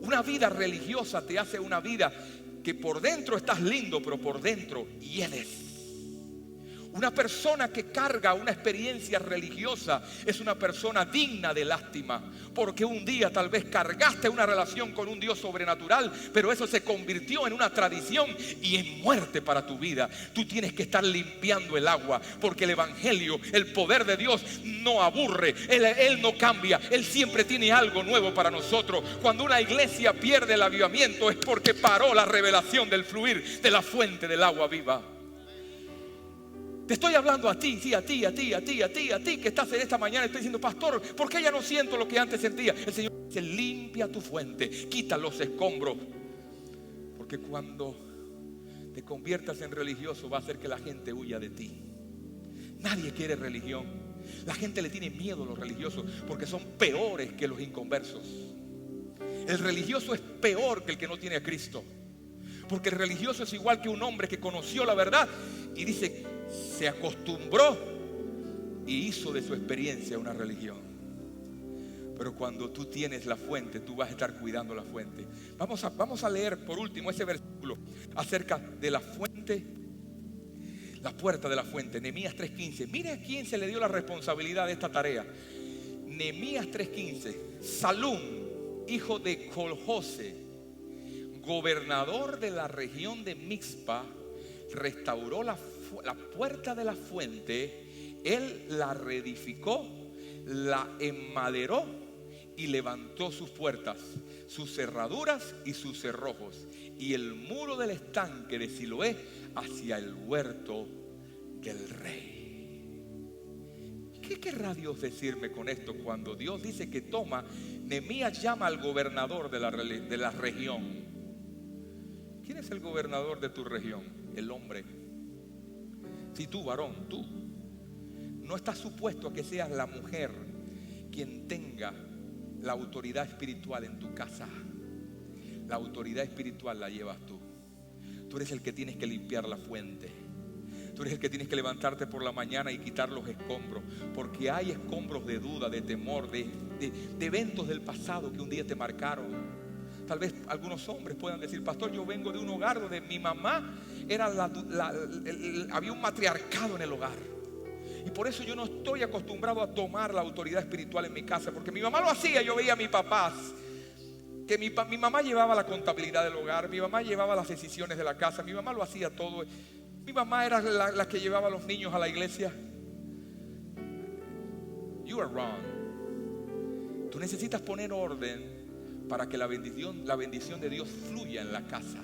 A: Una vida religiosa te hace una vida que por dentro estás lindo, pero por dentro hiedes. Una persona que carga una experiencia religiosa es una persona digna de lástima, porque un día tal vez cargaste una relación con un Dios sobrenatural, pero eso se convirtió en una tradición y en muerte para tu vida. Tú tienes que estar limpiando el agua, porque el evangelio, el poder de Dios no aburre, Él no cambia, Él siempre tiene algo nuevo para nosotros. Cuando una iglesia pierde el avivamiento es porque paró la revelación del fluir de la fuente del agua viva. Te estoy hablando a ti, sí, a ti que estás en esta mañana. Estoy diciendo: pastor, ¿por qué ya no siento lo que antes sentía? El Señor dice: limpia tu fuente, quita los escombros. Porque cuando te conviertas en religioso va a hacer que la gente huya de ti. Nadie quiere religión. La gente le tiene miedo a los religiosos porque son peores que los inconversos. El religioso es peor que el que no tiene a Cristo. Porque el religioso es igual que un hombre que conoció la verdad y dice: se acostumbró y hizo de su experiencia una religión. Pero cuando tú tienes la fuente, tú vas a estar cuidando la fuente. Vamos a leer por último ese versículo acerca de la fuente, la puerta de la fuente, Nehemías 3:15. Mire a quién se le dio la responsabilidad de esta tarea. Nehemías 3:15. Salum, hijo de Colhose, gobernador de la región de Mixpa, restauró la puerta de la fuente. Él la reedificó, la enmaderó y levantó sus puertas, sus cerraduras y sus cerrojos, y el muro del estanque de Siloé hacia el huerto del rey. ¿Qué querrá Dios decirme con esto? Cuando Dios dice que toma, Nehemías llama al gobernador de la región. ¿Quién es el gobernador de tu región? El hombre. Si tú, varón, tú no estás supuesto a que seas la mujer quien tenga la autoridad espiritual en tu casa. La autoridad espiritual la llevas tú. Tú eres el que tienes que limpiar la fuente. Tú eres el que tienes que levantarte por la mañana y quitar los escombros, porque hay escombros de duda, de temor, de eventos del pasado que un día te marcaron. Tal vez algunos hombres puedan decir: pastor, yo vengo de un hogar donde mi mamá era había un matriarcado en el hogar, y por eso yo no estoy acostumbrado a tomar la autoridad espiritual en mi casa, porque mi mamá lo hacía. Yo veía a mis papás que mi mamá llevaba la contabilidad del hogar, mi mamá llevaba las decisiones de la casa, mi mamá lo hacía todo. Mi mamá era la que llevaba a los niños a la iglesia. You are wrong. Tú necesitas poner orden para que la bendición de Dios fluya en la casa.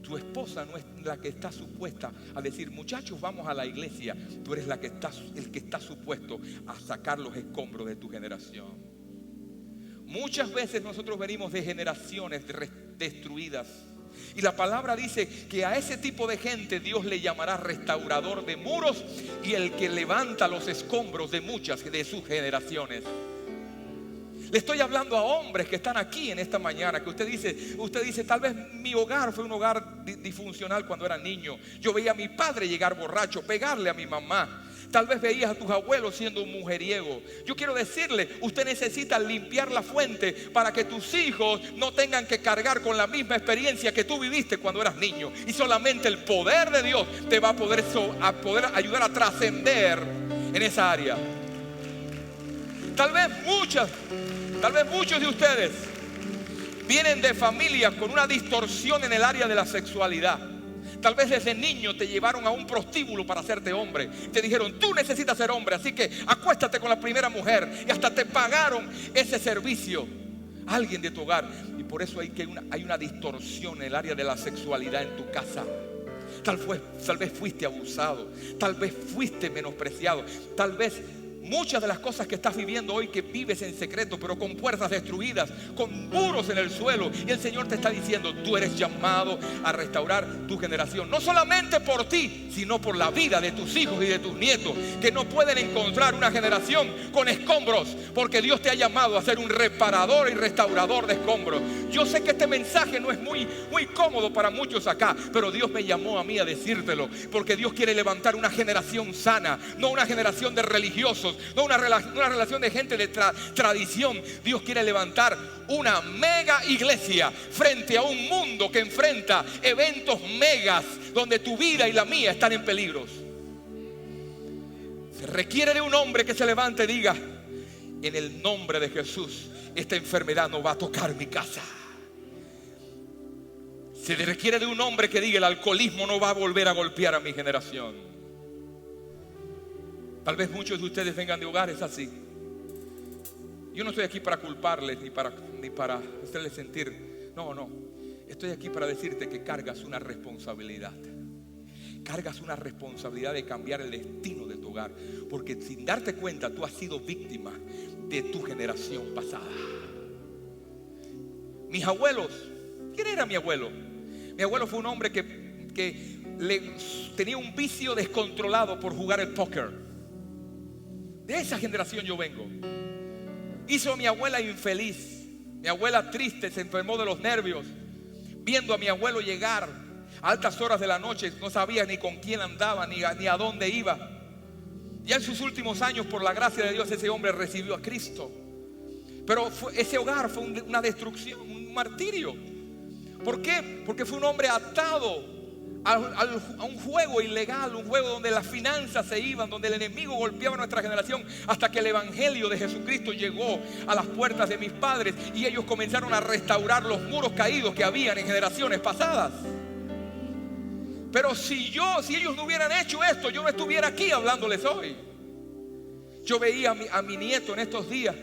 A: Tu esposa no es la que está supuesta a decir, muchachos, vamos a la iglesia. Tú eres el que está supuesto a sacar los escombros de tu generación. Muchas veces nosotros venimos de generaciones destruidas. Y la palabra dice que a ese tipo de gente Dios le llamará restaurador de muros y el que levanta los escombros de muchas de sus generaciones. Le estoy hablando a hombres que están aquí en esta mañana, que usted dice, tal vez mi hogar fue un hogar disfuncional cuando era niño. Yo veía a mi padre llegar borracho, pegarle a mi mamá. Tal vez veías a tus abuelos siendo un mujeriego. Yo quiero decirle, usted necesita limpiar la fuente para que tus hijos no tengan que cargar con la misma experiencia que tú viviste cuando eras niño. Y solamente el poder de Dios te va a poder ayudar a trascender en esa área. Tal vez muchos de ustedes vienen de familias con una distorsión en el área de la sexualidad. Tal vez desde niño te llevaron a un prostíbulo para hacerte hombre. Te dijeron, tú necesitas ser hombre, así que acuéstate con la primera mujer. Y hasta te pagaron ese servicio. Alguien de tu hogar. Y por eso hay una distorsión en el área de la sexualidad en tu casa. Tal vez fuiste abusado. Tal vez fuiste menospreciado. Tal vez muchas de las cosas que estás viviendo hoy, que vives en secreto, pero con puertas destruidas, con muros en el suelo. Y el Señor te está diciendo, tú eres llamado a restaurar tu generación. No solamente por ti, sino por la vida de tus hijos y de tus nietos, que no pueden encontrar una generación con escombros, porque Dios te ha llamado a ser un reparador y restaurador de escombros. Yo sé que este mensaje no es muy cómodo para muchos acá, pero Dios me llamó a mí a decírtelo, porque Dios quiere levantar una generación sana, no una generación de religiosos, no una relación de gente de tradición. Dios quiere levantar una mega iglesia frente a un mundo que enfrenta eventos megas donde tu vida y la mía están en peligros. Se requiere de un hombre que se levante y diga, en el nombre de Jesús, esta enfermedad no va a tocar mi casa. Se requiere de un hombre que diga, el alcoholismo no va a volver a golpear a mi generación. Tal vez muchos de ustedes vengan de hogares así. Yo no estoy aquí para culparles ni para hacerles sentir. No. Estoy aquí para decirte que cargas una responsabilidad. Cargas una responsabilidad de cambiar el destino de tu hogar. Porque sin darte cuenta, tú has sido víctima de tu generación pasada. Mis abuelos. ¿Quién era mi abuelo? Mi abuelo fue un hombre que tenía un vicio descontrolado por jugar el póker. De esa generación yo vengo. Hizo a mi abuela infeliz. Mi abuela triste, se enfermó de los nervios. Viendo a mi abuelo llegar a altas horas de la noche, no sabía ni con quién andaba, ni a dónde iba. Ya en sus últimos años, por la gracia de Dios, ese hombre recibió a Cristo. Pero ese hogar fue una destrucción, un martirio. ¿Por qué? Porque fue un hombre atado a un juego ilegal, un juego donde las finanzas se iban, donde el enemigo golpeaba a nuestra generación, hasta que el evangelio de Jesucristo llegó a las puertas de mis padres y ellos comenzaron a restaurar los muros caídos que habían en generaciones pasadas. Pero si ellos no hubieran hecho esto, yo no estuviera aquí hablándoles hoy. Yo veía a mi nieto en estos días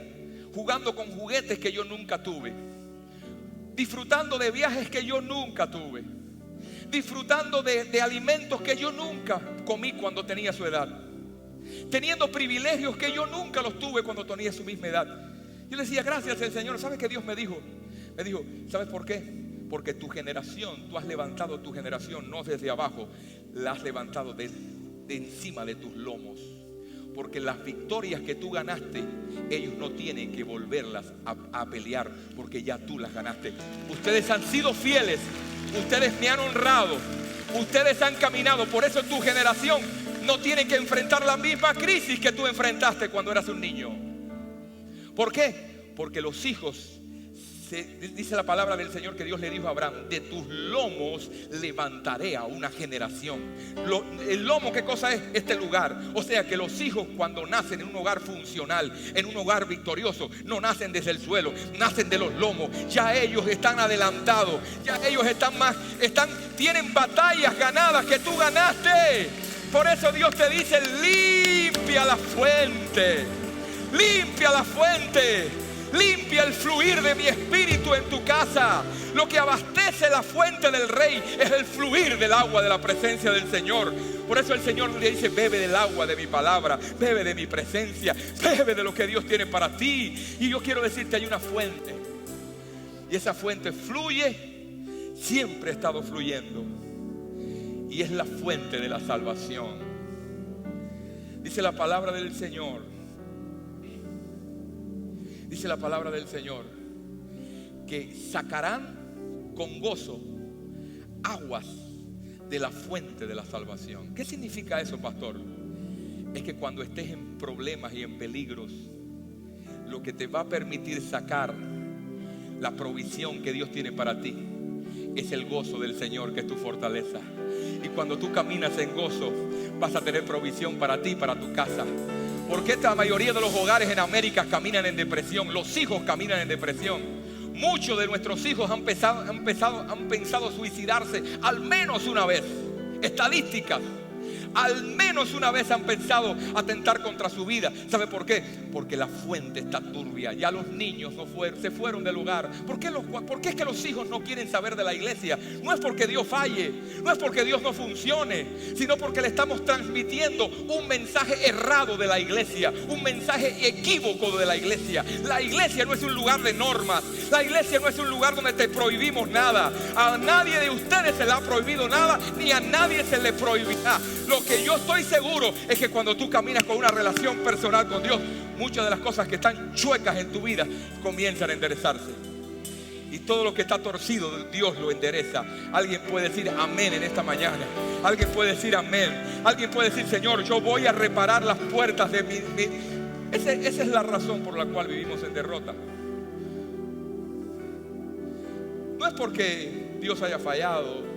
A: jugando con juguetes que yo nunca tuve, disfrutando de viajes que yo nunca tuve, disfrutando de alimentos que yo nunca comí cuando tenía su edad, teniendo privilegios que yo nunca los tuve cuando tenía su misma edad. Yo le decía, gracias al Señor. ¿Sabes qué Dios me dijo? Me dijo, ¿sabes por qué? Porque tu generación, tú has levantado tu generación no desde abajo, la has levantado de encima de tus lomos. Porque las victorias que tú ganaste, ellos no tienen que volverlas a pelear, porque ya tú las ganaste. Ustedes han sido fieles. Ustedes me han honrado. Ustedes han caminado. Por eso tu generación no tiene que enfrentar la misma crisis que tú enfrentaste cuando eras un niño. ¿Por qué? Porque los hijos, dice la palabra del Señor que Dios le dijo a Abraham, de tus lomos levantaré a una generación. El lomo, ¿qué cosa es? Este lugar. O sea que los hijos, cuando nacen en un hogar funcional, en un hogar victorioso, no nacen desde el suelo, nacen de los lomos. Ya ellos están adelantados, ya ellos tienen batallas ganadas que tú ganaste. Por eso Dios te dice, limpia la fuente. Limpia la fuente. Limpia el fluir de mi espíritu en tu casa. Lo que abastece la fuente del Rey es el fluir del agua de la presencia del Señor. Por eso el Señor le dice: bebe del agua de mi palabra, bebe de mi presencia, bebe de lo que Dios tiene para ti. Y yo quiero decirte, hay una fuente, y esa fuente fluye, siempre ha estado fluyendo, y es la fuente de la salvación. Dice la palabra del Señor, dice la palabra del Señor, que sacarán con gozo aguas de la fuente de la salvación. ¿Qué significa eso, pastor? Es que cuando estés en problemas y en peligros, lo que te va a permitir sacar la provisión que Dios tiene para ti es el gozo del Señor, que es tu fortaleza. Y cuando tú caminas en gozo, vas a tener provisión para ti, para tu casa. Porque la mayoría de los hogares en América caminan en depresión. Los hijos caminan en depresión. Muchos de nuestros hijos han pensado suicidarse al menos una vez. Estadísticas. Al menos una vez han pensado atentar contra su vida. ¿Sabe por qué? Porque la fuente está turbia. Ya los niños se fueron del hogar. ¿Por qué es que los hijos no quieren saber de la iglesia? No es porque Dios falle, no es porque Dios no funcione, sino porque le estamos transmitiendo un mensaje errado de la iglesia, un mensaje equívoco de la iglesia. La iglesia no es un lugar de normas. La iglesia no es un lugar donde te prohibimos nada. A nadie de ustedes se le ha prohibido nada, ni a nadie se le prohibirá. Lo que yo estoy seguro es que cuando tú caminas con una relación personal con Dios, muchas de las cosas que están chuecas en tu vida comienzan a enderezarse. Y todo lo que está torcido, Dios lo endereza. Alguien puede decir amén en esta mañana. Alguien puede decir amén. Alguien puede decir: Señor, yo voy a reparar las puertas de mi... Esa es la razón por la cual vivimos en derrota. No es porque Dios haya fallado,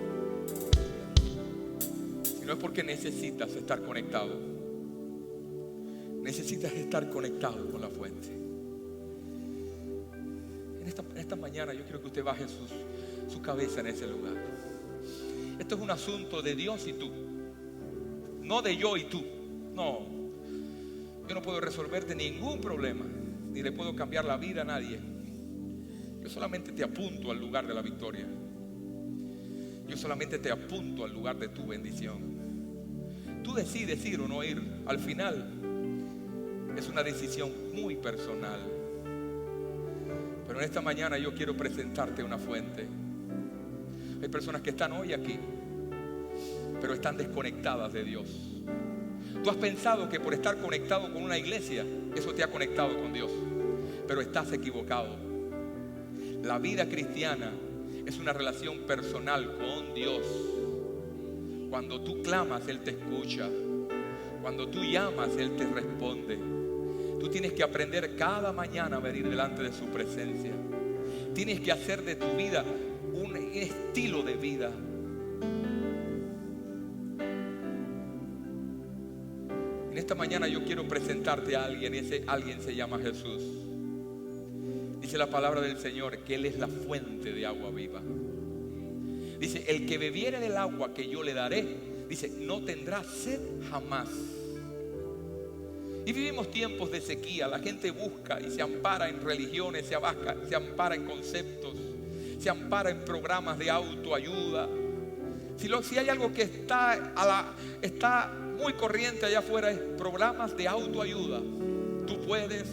A: no es porque necesitas estar conectado. Necesitas estar conectado con la fuente. En esta mañana yo quiero que usted baje su cabeza en ese lugar. Esto es un asunto de Dios y tú, no de yo y tú. No, yo no puedo resolverte ningún problema, ni le puedo cambiar la vida a nadie. Yo solamente te apunto al lugar de la victoria. Yo solamente te apunto al lugar de tu bendición. Tú decides ir o no ir. Al final es una decisión muy personal. Pero en esta mañana yo quiero presentarte una fuente. Hay personas que están hoy aquí, pero están desconectadas de Dios. Tú has pensado que por estar conectado con una iglesia, eso te ha conectado con Dios, pero estás equivocado. La vida cristiana es una relación personal con Dios. Cuando tú clamas, Él te escucha. Cuando tú llamas, Él te responde. Tú tienes que aprender cada mañana a venir delante de su presencia. Tienes que hacer de tu vida un estilo de vida. En esta mañana yo quiero presentarte a alguien, y ese alguien se llama Jesús. Dice la palabra del Señor que Él es la fuente de agua viva. Dice: el que bebiere del agua que yo le daré, dice, no tendrá sed jamás. Y vivimos tiempos de sequía. La gente busca y se ampara en religiones, se ampara en conceptos, se ampara en programas de autoayuda. Si hay algo que está muy corriente allá afuera, es programas de autoayuda. Tú puedes,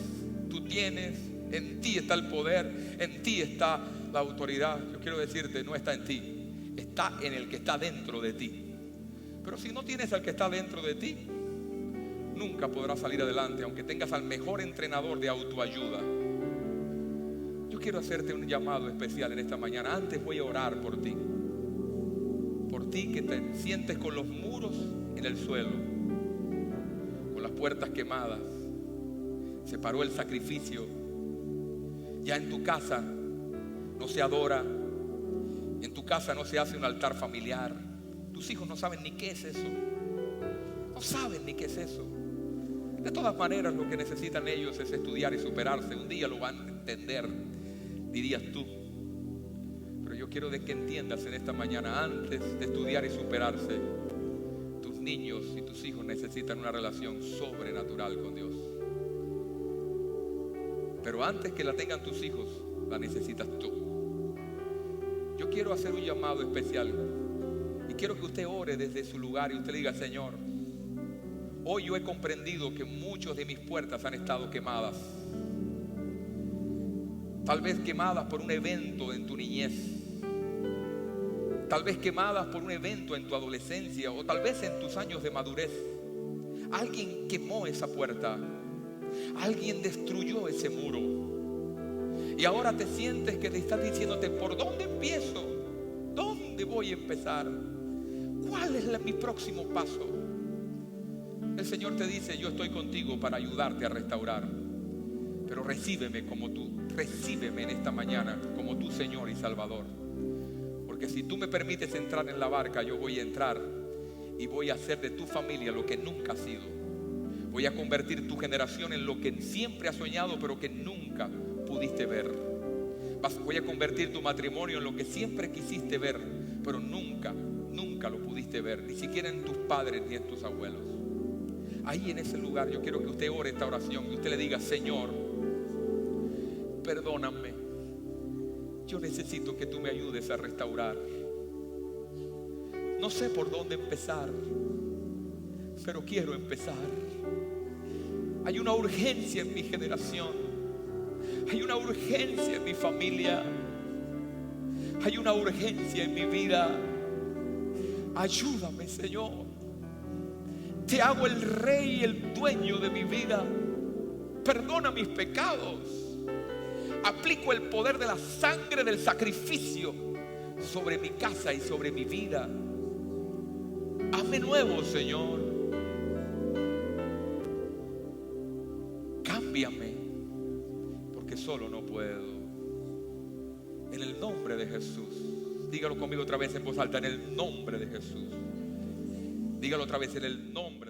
A: tú tienes, en ti está el poder, en ti está la autoridad. Yo quiero decirte, no está en ti, está en el que está dentro de ti. Pero si no tienes al que está dentro de ti, nunca podrás salir adelante, aunque tengas al mejor entrenador de autoayuda. Yo quiero hacerte un llamado especial en esta mañana. Antes voy a orar por ti. Por ti que te sientes con los muros en el suelo, con las puertas quemadas. Se paró el sacrificio. Ya en tu casa no se adora. En tu casa no se hace un altar familiar. Tus hijos no saben ni qué es eso. No saben ni qué es eso. De todas maneras, lo que necesitan ellos es estudiar y superarse. Un día lo van a entender, dirías tú. Pero yo quiero que entiendas en esta mañana, antes de estudiar y superarse, tus niños y tus hijos necesitan una relación sobrenatural con Dios. Pero antes que la tengan tus hijos, la necesitas tú. Yo quiero hacer un llamado especial y quiero que usted ore desde su lugar y usted le diga: Señor, hoy yo he comprendido que muchas de mis puertas han estado quemadas. Tal vez quemadas por un evento en tu niñez, tal vez quemadas por un evento en tu adolescencia, o tal vez en tus años de madurez. Alguien quemó esa puerta, alguien destruyó ese muro, y ahora te sientes que te estás diciéndote: ¿por dónde empiezo? ¿Dónde voy a empezar? ¿Cuál es mi próximo paso? El Señor te dice: yo estoy contigo para ayudarte a restaurar, pero recíbeme como tú, recíbeme en esta mañana como tu Señor y Salvador. Porque si tú me permites entrar en la barca, yo voy a entrar y voy a hacer de tu familia lo que nunca has sido. Voy a convertir tu generación en lo que siempre has soñado, pero que nunca pudiste ver. Voy a convertir tu matrimonio en lo que siempre quisiste ver, pero nunca lo pudiste ver, ni siquiera en tus padres ni en tus abuelos. Ahí en ese lugar yo quiero que usted ore esta oración y usted le diga: Señor, perdóname, yo necesito que tú me ayudes a restaurar. No sé por dónde empezar, pero quiero empezar. Hay una urgencia en mi generación, hay una urgencia en mi familia, hay una urgencia en mi vida. Ayúdame, Señor. Te hago el rey y el dueño de mi vida. Perdona mis pecados. Aplico el poder de la sangre del sacrificio sobre mi casa y sobre mi vida. Hazme nuevo, Señor. Cámbiame, porque solo no puedo. En el nombre de Jesús. Dígalo conmigo otra vez en voz alta: en el nombre de Jesús. Dígalo otra vez: en el nombre